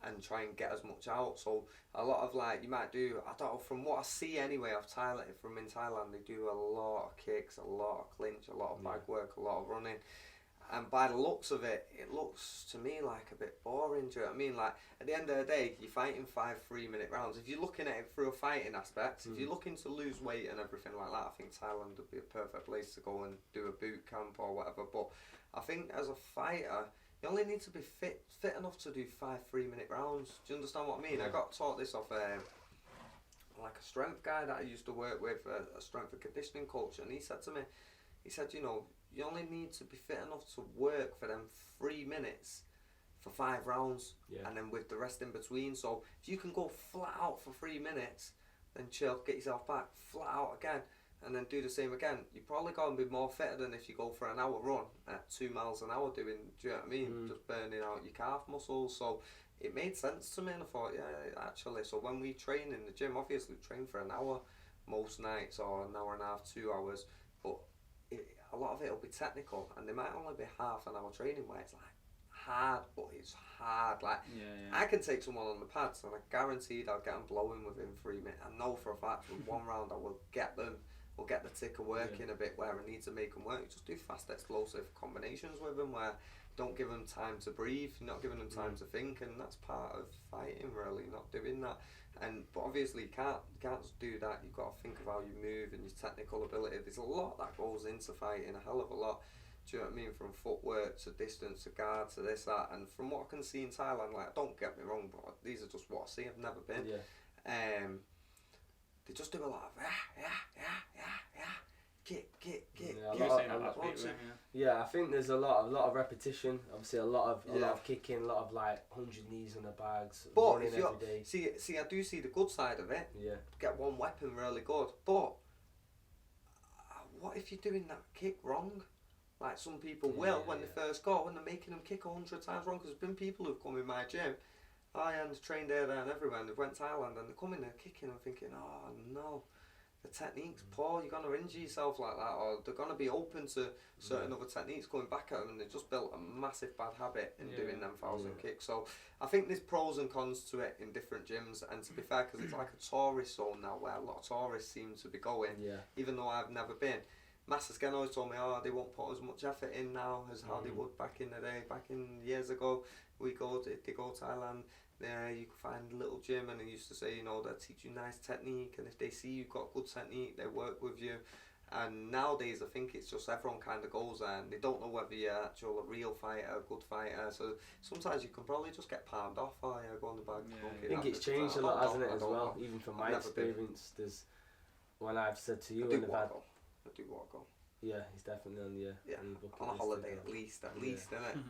and try and get as much out. So a lot of, like, you might do, I don't know, from what I see anyway of Thailand, from in Thailand, they do a lot of kicks, a lot of clinch, a lot of bag work, a lot of running. And by the looks of it, it looks to me like a bit boring, do you know what I mean? Like, at the end of the day, you're fighting 5 3-minute rounds. If you're looking at it through a fighting aspect, if you're looking to lose weight and everything like that, I think Thailand would be a perfect place to go and do a boot camp or whatever. But I think as a fighter, you only need to be fit enough to do 5 3-minute rounds. Do you understand what I mean? I got taught this off like a strength guy that I used to work with, a strength and conditioning coach, and he said to me, you know, you only need to be fit enough to work for them 3 minutes for 5 rounds, and then with the rest in between. So if you can go flat out for 3 minutes, then chill, get yourself back, flat out again, and then do the same again, you're probably going to be more fitter than if you go for an hour run at 2 miles an hour doing, do you know what I mean? Just burning out your calf muscles. So it made sense to me, and I thought, yeah, actually. So when we train in the gym, obviously we train for an hour most nights, or an hour and a half, 2 hours, but a lot of it will be technical, and there might only be half an hour training where it's like hard, but it's hard. Like, I can take someone on the pads and I guaranteed I'll get them blowing within 3 minutes. I know for a fact with one round I will get them. We'll get the ticker working a bit where I need to make them work. Just do fast explosive combinations with them where don't give them time to breathe, not giving them time to think, and that's part of fighting, really, not doing that. But obviously you can't just do that. You've got to think of how you move and your technical ability. There's a lot that goes into fighting, a hell of a lot. Do you know what I mean? From footwork to distance to guard to this, that, and from what I can see in Thailand, like, don't get me wrong, but these are just what I see. I've never been. They just do a lot of kick. I think there's a lot of repetition. Obviously, a lot of kicking, a lot of like 100 knees on the bags. But if you see, I do see the good side of it. Yeah. Get one weapon really good, but what if you're doing that kick wrong? Like some people will when they first go, when they're making them kick 100 times wrong. Because there's been people who've come in my gym. And trained there and everywhere, and they went to Thailand and they come in there kicking and thinking, oh no, the technique's poor, you're going to injure yourself like that, or they're going to be open to certain other techniques going back at them, and they just built a massive bad habit in doing them 1,000 kicks. So I think there's pros and cons to it in different gyms, and to be fair, because it's like a tourist zone now where a lot of tourists seem to be going, even though I've never been. Masters again always told me, they won't put as much effort in now as how they would back in the day, back in years ago. They go to Thailand, you can find a little gym, and they used to say, they'll teach you nice technique, and if they see you've got good technique, they work with you. And nowadays I think it's just everyone kind of goes there and they don't know whether you're a real fighter, a good fighter, so sometimes you can probably just get palmed off, go on the bag. I think it's changed a lot, hasn't it, as well, even from my experience. There's, when I've said to you, I do want to go. Yeah, he's definitely on the on a holiday at least, isn't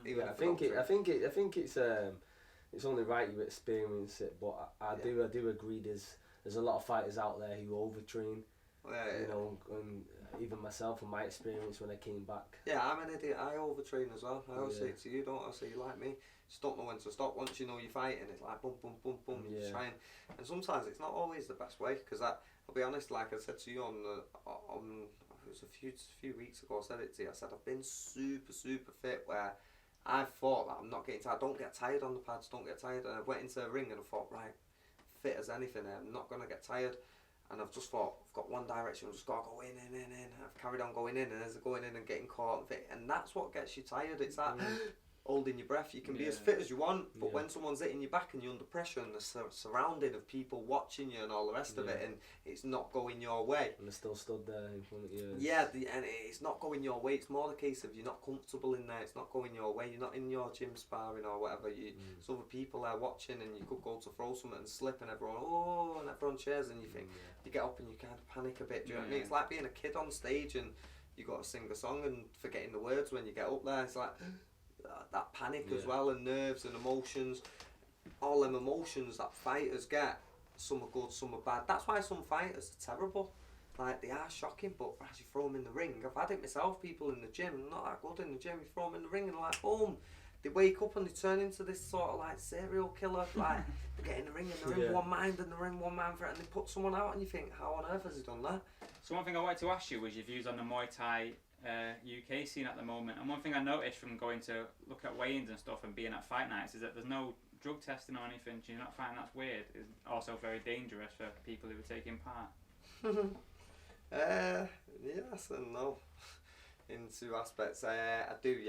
it? I think it's only right you experience it, but I do agree. There's a lot of fighters out there who overtrain. And even myself and my experience when I came back. Yeah, I'm an idiot. I overtrain as well. I always say it to you, don't I? Say you like me. Just don't know when to stop. Once you know you're fighting, it's like boom, boom, boom, boom. You're trying, and sometimes it's not always the best way. Because I'll be honest, like I said to you on it was a few weeks ago. I said it to you. I said I've been super fit where I thought that I'm not getting tired. Don't get tired on the pads. Don't get tired. And I went into a ring and I thought, right, fit as anything. I'm not gonna get tired. And I've just thought, I've got one direction, I've just got to go in. I've carried on going in, and as I'm going in and getting caught, and that's what gets you tired. It's that holding your breath. You can be as fit as you want, but when someone's hitting your back and you're under pressure and the surrounding of people watching you and all the rest of it, and it's not going your way. And they're still stood there in front of you. And it's not going your way. It's more the case of you're not comfortable in there. It's not going your way. You're not in your gym sparring or whatever. There's other people there watching, and you could go to throw something and slip, and everyone cheers, and you think you get up and you kind of panic a bit. Do you know what I mean? It's like being a kid on stage and you got to sing a song and forgetting the words when you get up there. It's like that panic as well, and nerves and emotions, all them emotions that fighters get. Some are good, some are bad. That's why some fighters are terrible. Like, they are shocking, but as you throw them in the ring, I've had it myself. People in the gym, not that good in the gym, you throw them in the ring and like boom, they wake up and they turn into this sort of like serial killer. Like, they get in the ring and they're in one mind and they're in one man for it, and they put someone out and you think, how on earth has he done that? So one thing I wanted to ask you was your views on the Muay Thai UK scene at the moment. And one thing I noticed from going to look at weigh-ins and stuff and being at fight nights is that there's no drug testing or anything. Do you not find that's weird? It's also very dangerous for people who are taking part. Yes and no. In two aspects. I do.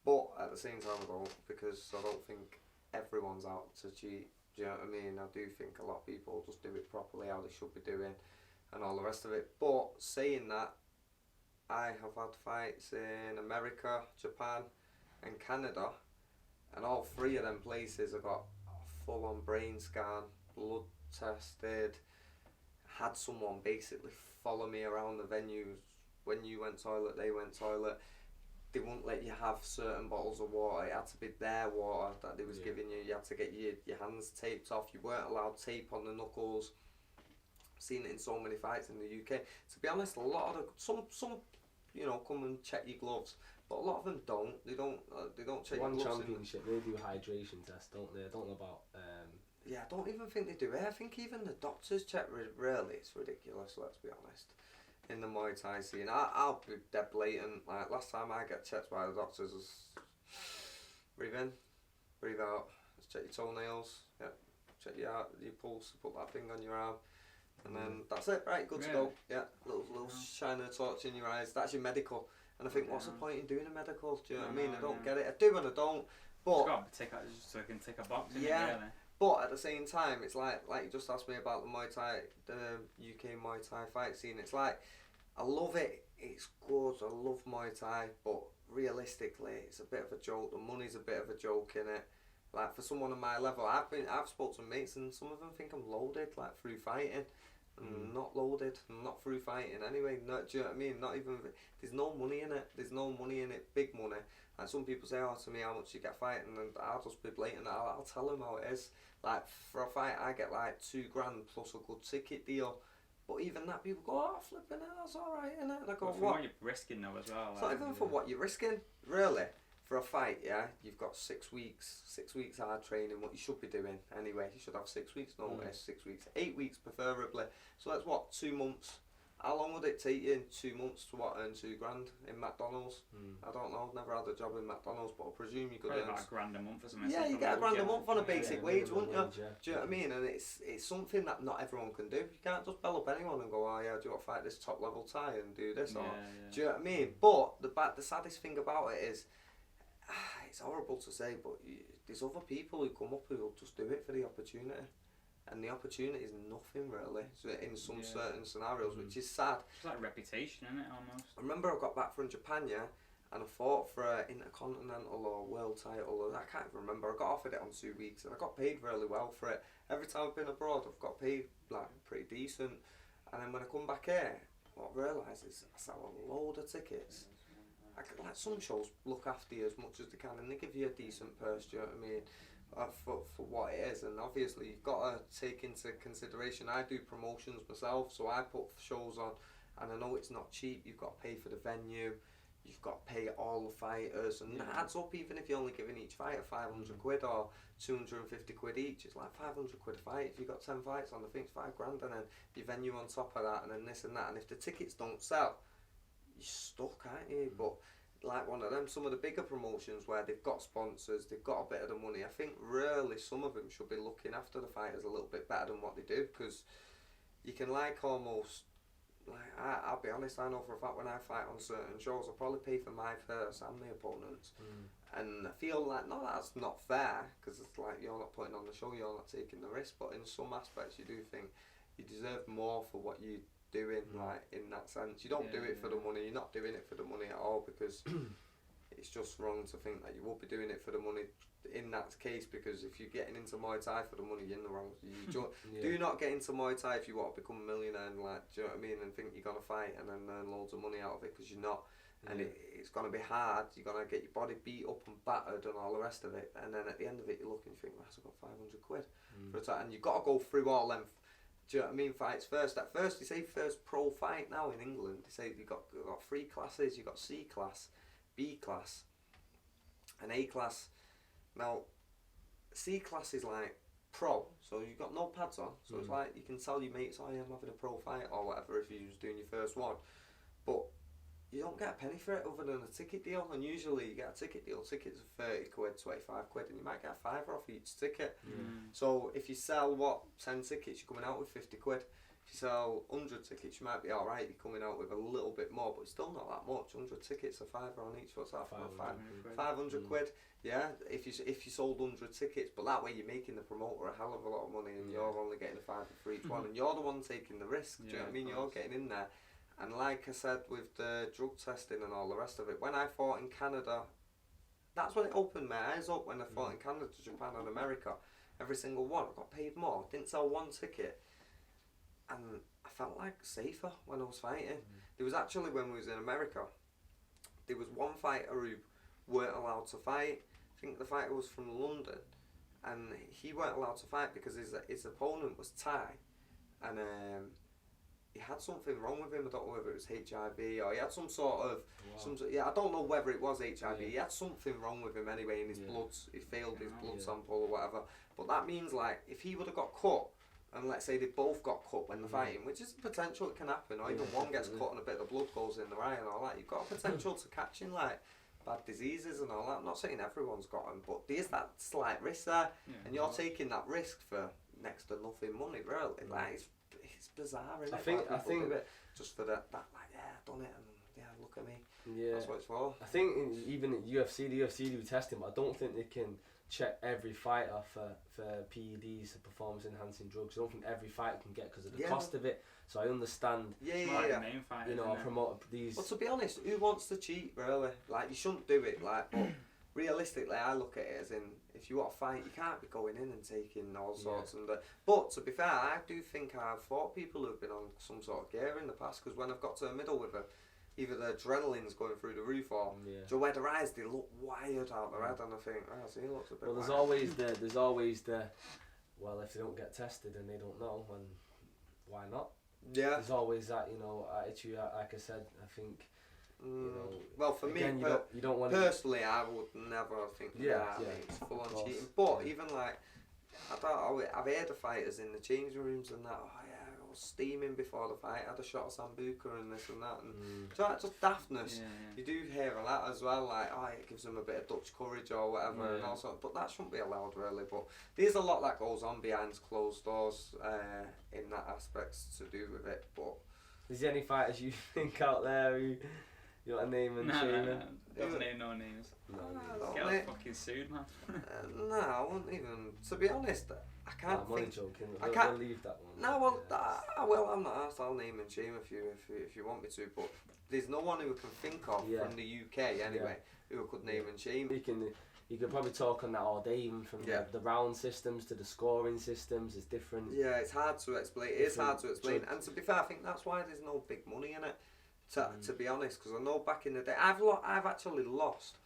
But at the same time I don't, because I don't think everyone's out to cheat. Do you know what I mean? I do think a lot of people just do it properly how they should be doing and all the rest of it. But saying that, I have had fights in America, Japan and Canada, and all three of them places I got a full-on brain scan, blood tested, had someone basically follow me around the venues. When you went toilet, they went toilet. They wouldn't let you have certain bottles of water. It had to be their water that they was giving you. You had to get your hands taped off. You weren't allowed tape on the knuckles. Seen it in so many fights in the UK. To be honest, a lot of some come and check your gloves, but a lot of them don't. They don't check your gloves. One championship, they do hydration tests, don't they? I don't know about. Yeah, I don't even think they do it. I think even the doctors check. Really, it's ridiculous. Let's be honest. In the Muay Thai scene, I'll be dead blatant. Like last time I got checked by the doctors was breathe in, breathe out. Let's check your toenails. Yeah, check your pulse. Put that thing on your arm. And then that's it, right? Good to go. Yeah, little shine a torch in your eyes. That's your medical. And I think, what's the point in doing a medical? Do you know what I mean? I don't get it. I do and I don't. But so I can tick a box. Yeah. Really. But at the same time, it's like you just asked me about the Muay Thai, the UK Muay Thai fight scene. It's like I love it. It's good. I love Muay Thai, but realistically, it's a bit of a joke. The money's a bit of a joke in it. Like for someone on my level, I've spoken to mates and some of them think I'm loaded, like through fighting. I'm not loaded. I'm not through fighting anyway. Do you know what I mean? Not even. There's no money in it. There's no money in it. Big money. And some people say, "Oh, to me, how much you get fighting?" And I'll just be blatant. I'll tell them how it is. Like for a fight, I get like $2,000 plus a good ticket deal. But even that, people go, "Oh, flipping it, that's all right, innit?" And I go, "What you're risking though as well." It's not even for what you're risking, really. For a fight, yeah, you've got 6 weeks. 6 weeks hard training. What you should be doing anyway. You should have 6 weeks notice. 6 weeks, 8 weeks preferably. So that's what 2 months. How long would it take you in 2 months to earn $2,000 in McDonald's? I don't know. I've never had a job in McDonald's, but I presume you could earn about $1,000 a month or something. Yeah, you get $1,000 a month on a basic wage, wouldn't you? Yeah. Do you know what I mean? And it's something that not everyone can do. You can't just bell up anyone and go, "Oh yeah, do you want to fight this top level Thai and do this?" Or do you know what I mean? But the saddest thing about it is, it's horrible to say, but there's other people who come up who will just do it for the opportunity. And the opportunity is nothing really, so in some certain scenarios, which is sad. It's like reputation, isn't it, almost? I remember I got back from Japan, yeah, and I fought for an intercontinental or world title, or I can't even remember. I got offered it on 2 weeks, and I got paid really well for it. Every time I've been abroad, I've got paid like pretty decent. And then when I come back here, what I realise is I sell a load of tickets. Like some shows look after you as much as they can, and they give you a decent purse. Do you know what I mean? For what it is, and obviously you've got to take into consideration. I do promotions myself, so I put shows on, and I know it's not cheap. You've got to pay for the venue, you've got to pay all the fighters, and that adds up. Even if you're only giving each fighter 500 quid or 250 quid each, it's like 500 quid a fight. If you've got 10 fights on, I think it's $5,000, and then your venue on top of that, and then this and that. And if the tickets don't sell, you're stuck, aren't you? But like one of them, some of the bigger promotions where they've got sponsors, they've got a bit of the money, I think really some of them should be looking after the fighters a little bit better than what they do, because you can almost, I'll be honest, I know for a fact when I fight on certain shows, I'll probably pay for my purse and the opponents, and I feel like, no, that's not fair, because it's like you're not putting on the show, you're not taking the risk, but in some aspects you do think you deserve more for what you doing, like in that sense. You don't do it for the money. You're not doing it for the money at all, because it's just wrong to think that you will be doing it for the money in that case, because if you're getting into Muay Thai for the money, you're in the wrong. Do not get into Muay Thai if you want to become a millionaire and do you know what I mean, and think you're going to fight and then earn loads of money out of it, because you're not. And it's going to be hard. You're going to get your body beat up and battered and all the rest of it, and then at the end of it you look and you think, I've got 500 quid for a time, and you've got to go through all them. Do you know what I mean? Fights first. At first, they say first pro fight now in England. They say you've got 3 classes. You've got C class, B class, and A class. Now, C class is like pro, so you've got no pads on. So it's like you can tell your mates, "Oh yeah, I'm having a pro fight" or whatever if you're just doing your first one. But you don't get a penny for it other than a ticket deal, and usually you get a ticket deal. Tickets are 30 quid, 25 quid, and you might get a £5 off each ticket. So if you sell 10 tickets, you're coming out with 50 quid. If you sell 100 tickets, you might be alright, you're coming out with a little bit more, but it's still not that much. 100 tickets are £5 on each, what's that? 500 quid. Yeah, if you sold 100 tickets, but that way you're making the promoter a hell of a lot of money, and you're only getting a £5 for each one, and you're the one taking the risk. Do you know what I mean? You're getting in there. And like I said, with the drug testing and all the rest of it, when I fought in Canada, that's when it opened my eyes up. When I fought in Canada, Japan and America, every single one, I got paid more, didn't sell one ticket, and I felt like safer when I was fighting. There was actually, when we was in America, there was one fighter who weren't allowed to fight. I think the fighter was from London, and he weren't allowed to fight because his opponent was Thai, and he had something wrong with him. I don't know whether it was HIV or he had some sort of I don't know whether it was HIV. He had something wrong with him anyway in his blood. He failed his blood sample or whatever. But that means like if he would have got cut, and let's say they both got cut when they're fighting, which is a potential it can happen, or even one gets cut and a bit of blood goes in the eye and all that, you've got a potential to catching like bad diseases and all that. I'm not saying everyone's got them, but there's that slight risk there, and you're taking that risk for next to nothing money, really. Like it's bizarre, isn't it? I think just for that like I've done it and look at me. Yeah, that's what it's for. I think even at the UFC do testing, but I don't think they can check every fighter for PEDs, performance enhancing drugs. I don't think every fighter can get because of the cost of it. So I understand. The main fight, promote these. But to be honest, who wants to cheat, really? Like, you shouldn't do it. Like, but realistically, I look at it as in, if you want to fight, you can't be going in and taking all sorts. But to be fair, I do think I've fought people who've been on some sort of gear in the past, because when I've got to the middle with either the adrenaline's going through the roof or where their eyes, they look wired out their head, and I think, so he looks a bit there's always the well, if they don't get tested and they don't know, and why not? Yeah. There's always that, attitude, like I said, I think, well, for again, me, you don't want personally, I would never think it's full on cheating. But even like, I've heard of fighters in the changing rooms and that, I was steaming before the fight, I had a shot of Sambuca and this and that, and so that's just daftness. You do hear a lot as well, like, it gives them a bit of Dutch courage or whatever, and all sorts, but that shouldn't be allowed, really. But there's a lot that goes on behind closed doors in that aspect to do with it. But is there any fighters you think out there who you want to name and shame? Don't name no names. Get fucking sued, man. No, I wouldn't even. To be honest, I can't. I'm only joking. I can't I'll leave that one. No, well, I'm not asked. I'll name and shame if you want me to. But there's no one who I can think of from the UK anyway who could name and shame. You can probably talk on that all day, even from the round systems to the scoring systems. It's different. Yeah, it's hard to explain. It is hard to explain. And to be fair, I think that's why there's no big money in it. To be honest, because I know back in the day, I've actually lost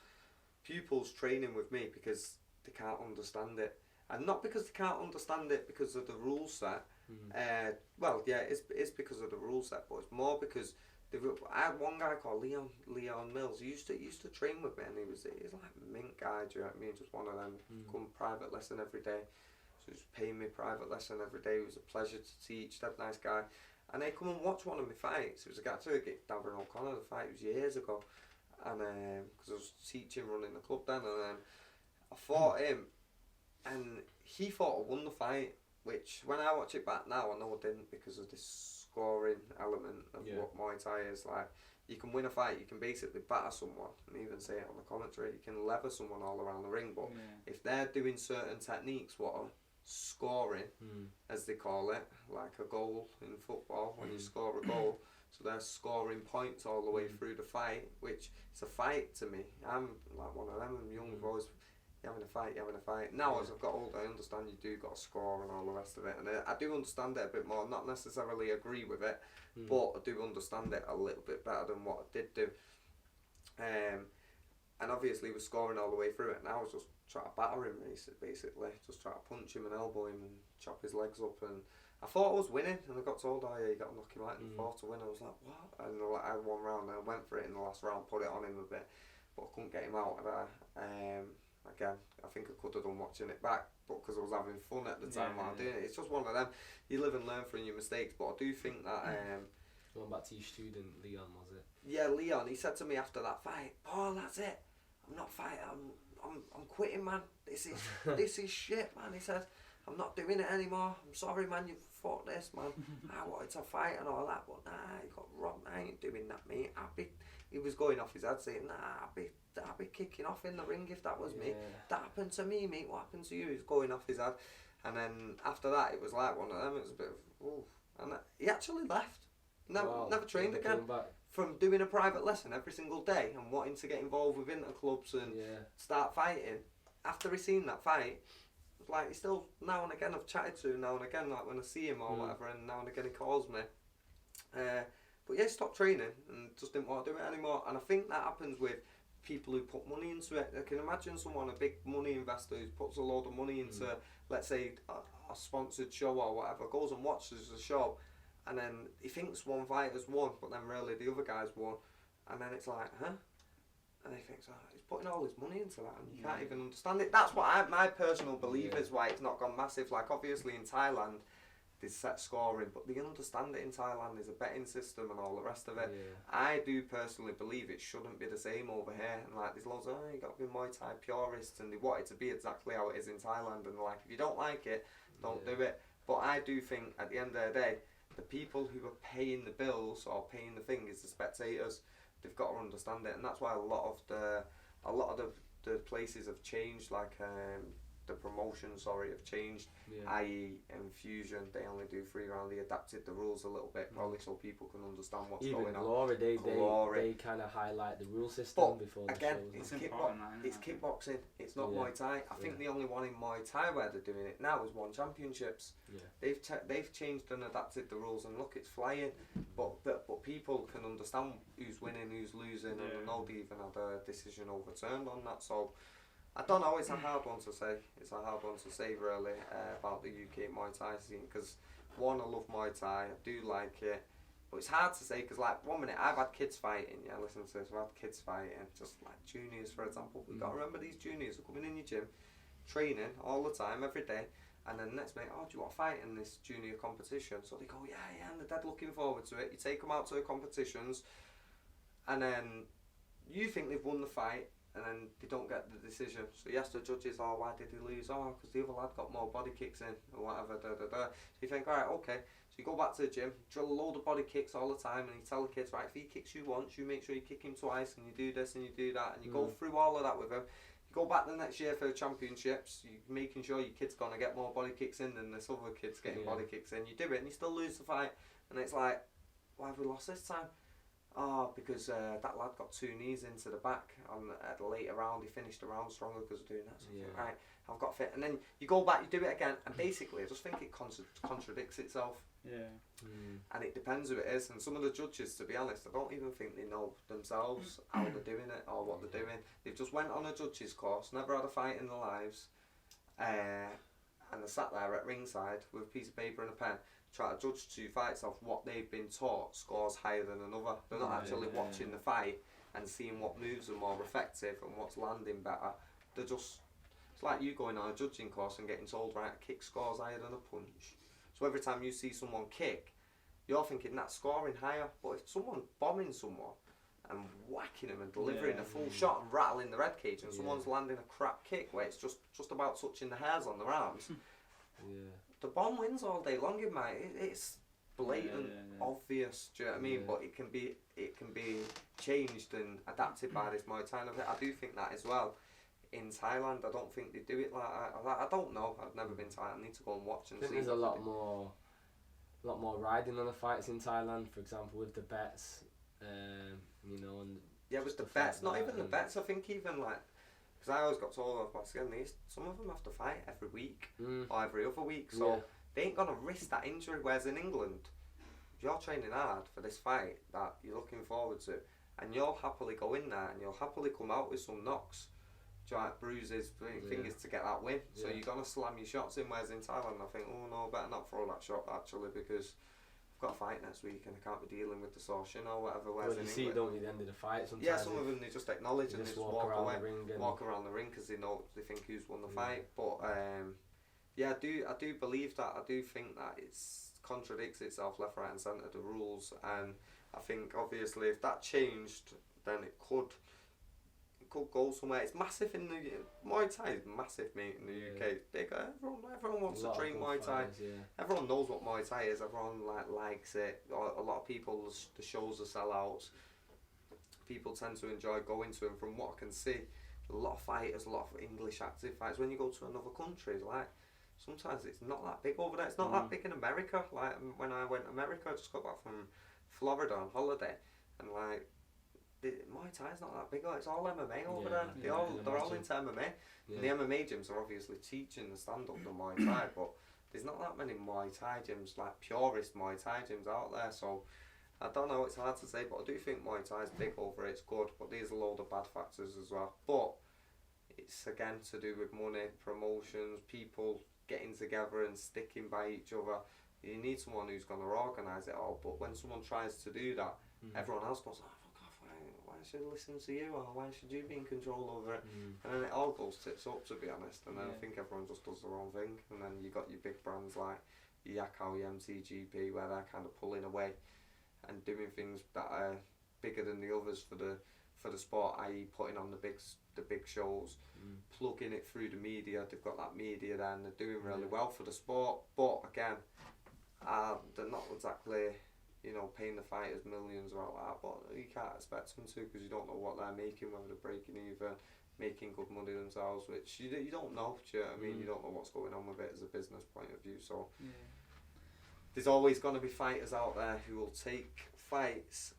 pupils training with me because they can't understand it, and not because they can't understand it because of the rule set. It's because of the rule set, but it's more because I had one guy called Leon Mills. He used to train with me, and he's like a mint guy. Do you know what I mean? Just one of them. Come private lesson every day, so he's paying me private lesson every day. It was a pleasure to teach. That nice guy. And they come and watch one of my fights. It was a guy to get Davin O'Connor. The fight was years ago, and because I was teaching, running the club then, and I fought him, and he thought I won the fight. Which when I watch it back now, I know I didn't, because of this scoring element of what Muay Thai is. Like, you can win a fight, you can basically batter someone, and even say it on the commentary, you can lever someone all around the ring. But if they're doing certain techniques, what are scoring, as they call it, like a goal in football, when you score a goal, so they're scoring points all the way through the fight, which is a fight to me. I'm like one of them. I'm young, I've always you're having a fight. Now as I've got older, I understand you do got to score and all the rest of it, and I do understand it a bit more. Not necessarily agree with it, but I do understand it a little bit better than what I did do. And obviously we're scoring all the way through it, and I was just trying to batter him, basically. Just try to punch him and elbow him and chop his legs up, and I thought I was winning, and I got told, you got to knock him out in the fourth to win. I was like, what? And I had one round, and I went for it in the last round, put it on him a bit, but I couldn't get him out of there. Again, I think I could have done watching it back, but because I was having fun at the time while doing it. It's just one of them, you live and learn from your mistakes, but I do think that... Going back to your student, Leon, was it? Yeah, Leon, he said to me after that fight, Paul, that's it, I'm not fighting, I'm quitting, man, this is shit, man. He said, I'm not doing it anymore, I'm sorry, man, you fought this, man. I wanted to fight and all that, but you got robbed, I ain't doing that, mate. He was going off his head saying, I'd be kicking off in the ring if that was me. That happened to me, mate, what happened to you? He was going off his head. And then after that, it was like one of them, it was a bit of, ooh. And he actually left. Never trained again. From doing a private lesson every single day and wanting to get involved with interclubs and start fighting. After he seen that fight, it was like, he still, now and again I've chatted to him now and again, like when I see him or whatever, and now and again he calls me. But he stopped training and just didn't want to do it anymore. And I think that happens with people who put money into it. I can imagine someone, a big money investor who puts a load of money into, let's say, a sponsored show or whatever, goes and watches the show, and then he thinks one fighter's won, but then really the other guy's won, and then it's like, huh? And he thinks, he's putting all his money into that, and you can't even understand it. That's what my personal belief is why it's not gone massive. Like, obviously in Thailand, there's set scoring, but they understand it in Thailand. There's a betting system and all the rest of it. Yeah. I do personally believe it shouldn't be the same over here. And like, there's loads of, you got to be Muay Thai purists, and they want it to be exactly how it is in Thailand. And like, if you don't like it, don't do it. But I do think at the end of the day, the people who are paying the bills or paying the thing is the spectators. They've got to understand it, and that's why a lot of the places have changed. Like the promotions, have changed. I.e. in Fusion, they only do 3 rounds. They adapted the rules a little bit, probably so people can understand what's going on. Glory, they kind of highlight the rule system before the again, shows. It's kickboxing. It's not Muay Thai. I think the only one in Muay Thai where they're doing it now is One Championships. Yeah. They've changed and adapted the rules, and look, it's flying. But people can understand who's winning, who's losing, and know they even had a decision overturned on that. So I don't know, it's a hard one to say. It's a hard one to say really about the UK Muay Thai scene, because one, I love Muay Thai, I do like it, but it's hard to say because like 1 minute I've had kids fighting, listen to this, I've had kids fighting, just like juniors for example. You've got to remember these juniors are coming in your gym, training all the time, every day, and then next minute, do you want to fight in this junior competition? So they go, yeah, and they're dead looking forward to it. You take them out to the competitions, and then you think they've won the fight, and then they don't get the decision. So you ask the judges, why did he lose? Because the other lad got more body kicks in, or whatever, So you think, alright, okay. So you go back to the gym, drill a load of body kicks all the time, and you tell the kids, right, if he kicks you once, you make sure you kick him twice, and you do this and you do that, and you go through all of that with him. You go back the next year for the championships, you're making sure your kid's going to get more body kicks in than this other kid's getting body kicks in. You do it, and you still lose the fight, and it's like, why have we lost this time? Because that lad got 2 knees into the back at the later round. He finished the round stronger because of doing that. So right, I've got fit. And then you go back, you do it again, and basically I just think it contradicts itself. Yeah. And it depends who it is. And some of the judges, to be honest, I don't even think they know themselves how they're doing it or what they're doing. They've just went on a judge's course, never had a fight in their lives, and they sat there at ringside with a piece of paper and a pen, try to judge 2 fights off what they've been taught scores higher than another. They're not actually watching the fight and seeing what moves are more effective and what's landing better. They're just, it's like you going on a judging course and getting told, right, a kick scores higher than a punch. So every time you see someone kick, you're thinking that's scoring higher. But if someone's bombing someone and whacking them and delivering a full shot and rattling the red cage, and someone's landing a crap kick where it's just about touching the hairs on their arms, the bomb wins all day long, it's blatant, obvious. Do you know what I mean? But it can be changed and adapted by this Muay Thai. I do think that as well. In Thailand, I don't think they do it like that. I don't know. I've never been to Thailand. I need to go and watch and see. I think there's a lot more riding on the fights in Thailand. For example, with the bets, and with the bets. Not even the bets. I think even like. Because I always got told off by skin, some of them have to fight every week or every other week, so they ain't gonna risk that injury. Whereas in England, if you're training hard for this fight that you're looking forward to, and you'll happily go in there and you'll happily come out with some knocks, bruises, fingers to get that win. So you're gonna slam your shots in. Whereas in Thailand, I think, better not throw that shot actually, because got a fight next week and I can't be dealing with the distortion or whatever. Well, you see, don't you, the end of the fight sometimes? Yeah, some of them they just acknowledge and they just walk away, walk around the ring because they know, they think who's won the fight. But I do believe that. I do think that it contradicts itself left, right and centre, the rules, and I think obviously if that changed, then it could go somewhere. It's massive in the Muay Thai is massive, mate, in the UK. It's bigger. Everyone wants to train Muay Thai. Everyone knows what Muay Thai is. Everyone likes it. A lot of people, the shows are sellouts. People tend to enjoy going to them. From what I can see, a lot of fighters, a lot of English active fighters. When you go to another country, like sometimes it's not that big over there. It's not that big in America. Like when I went to America, I just got back from Florida on holiday, and like. Muay Thai's not that big. It's all MMA over there. They're all into MMA. And the MMA gyms are obviously teaching the stand-up to Muay Thai, but there's not that many Muay Thai gyms, like purist Muay Thai gyms out there. So I don't know. It's hard to say, but I do think Muay Thai's big over it. It's good, but there's a load of bad factors as well. But it's again to do with money, promotions, people getting together and sticking by each other. You need someone who's going to organise it all. But when someone tries to do that, everyone else goes, oh, fuck off, why should I listen to you, or why should you be in control over it? And then it all goes tits up, to be honest, and then I think everyone just does their own thing, and then you got your big brands like Yakao, MTGP, where they're kind of pulling away and doing things that are bigger than the others for the sport, i.e. putting on the big shows, plugging it through the media. They've got that media there and they're doing really well for the sport, but again, they're not exactly, you know, paying the fighters millions or all that, but you can't expect them to, because you don't know what they're making, whether they're breaking even, making good money themselves, which you don't know, do you know what I mean? You don't know what's going on with it as a business point of view, so there's always going to be fighters out there who will take fights.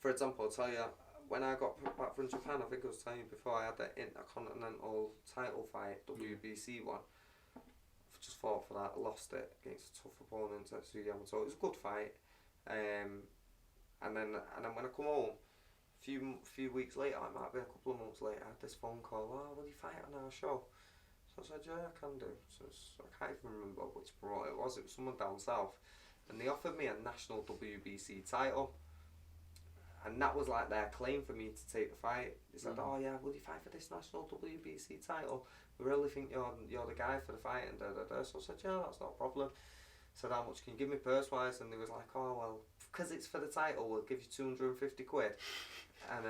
For example, I'll tell you, when I got back from Japan, I think I was telling you before, I had that Intercontinental title fight, WBC one. I just fought for that, lost it against a tough opponent at Siam Boxing. It was a good fight. And then when I come home, a few weeks later, it might have been a couple of months later, I had this phone call, oh, will you fight on our show? So I said, yeah, I can do. So I can't even remember which promoter it was someone down south. And they offered me a national WBC title. And that was like their claim for me to take the fight. They said, oh yeah, will you fight for this national WBC title? We really think you're the guy for the fight, and da. So I said, yeah, that's not a problem. Said, how much can you give me purse-wise? And they was like, oh, well, because it's for the title, we'll give you 250 quid. And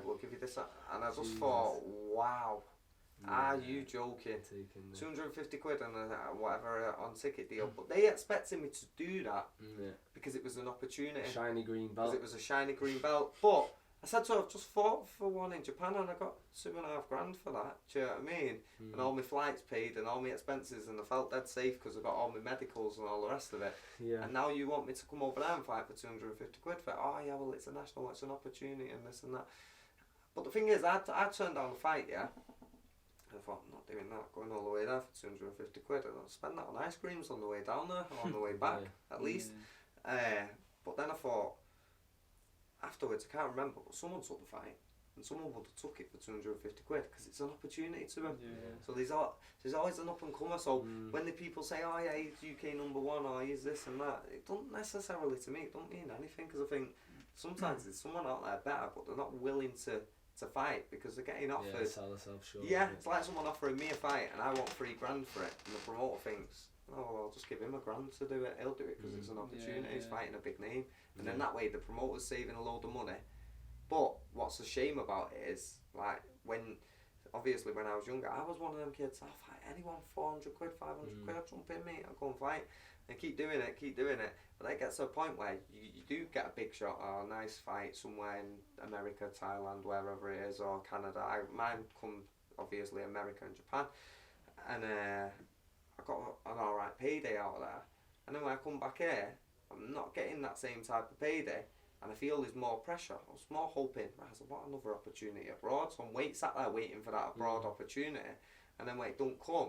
we'll give you this. And I just thought, wow. Are you joking? 250 quid and whatever on ticket deal. But they expected me to do that because it was an opportunity. Shiny green belt. Because it was a shiny green belt. But I said to her, I've just fought for one in Japan and I got $2.5 grand for that. Do you know what I mean? And all my flights paid and all my expenses, and I felt dead safe because I got all my medicals and all the rest of it. And now you want me to come over there and fight for 250 quid for it? Oh yeah, well it's a national, it's an opportunity and this and that. But the thing is, I turned down the fight, yeah. I thought, I'm not doing that, going all the way there for 250 quid. I'll spend that on ice creams on the way down there, or on the way back, at least. But then I thought, afterwards, I can't remember, but someone took the fight, and someone would have took it for 250 quid, because it's an opportunity to them. So there's always an up-and-comer, so when the people say, oh yeah, he's UK #1, or he's this and that, it doesn't necessarily, to me, it don't mean anything, because I think sometimes there's someone out there better, but they're not willing to fight because they're getting offered. Sell themselves short. It's like someone offering me a fight and I want $3 grand for it, and the promoter thinks, oh well, I'll just give him $1 grand to do it. He'll do it because it's an opportunity. He's fighting a big name, and then that way the promoter's saving a load of money. But what's a shame about it is, like, obviously when I was younger, I was one of them kids. I'll fight anyone, 400 quid, 500 quid. I'll jump in, mate. I'll go and fight. And keep doing it. But it gets to a point where you do get a big shot or a nice fight somewhere in America, Thailand, wherever it is, or Canada. Mine come, obviously, America and Japan. And I got an alright payday out of there. And then when I come back here, I'm not getting that same type of payday. And I feel there's more pressure. I was more hoping, I said, what another opportunity abroad? So I'm sat there waiting for that abroad opportunity. And then when it don't come,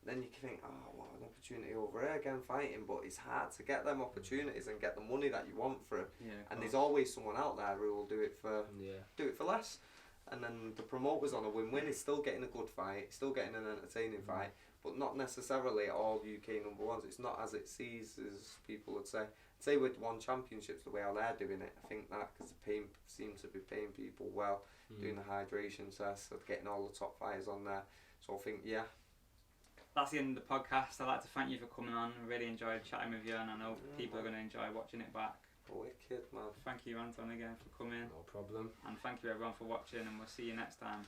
then you can think, oh, what an opportunity over here again fighting. But it's hard to get them opportunities and get the money that you want for it. And there's always someone out there who will do it for less. And then the promoter's on a win-win. He's still getting a good fight, still getting an entertaining fight, but not necessarily all UK #1s. It's not as it sees, as people would say. Say with One Championships, the way how they're doing it, I think that because the seems to be paying people well, doing the hydration tests, getting all the top fighters on there. So I think, that's the end of the podcast. I'd like to thank you for coming on. I really enjoyed chatting with you, and I know people are going to enjoy watching it back. Wicked, man. Thank you, Anton, again for coming. No problem. And thank you everyone for watching, and we'll see you next time.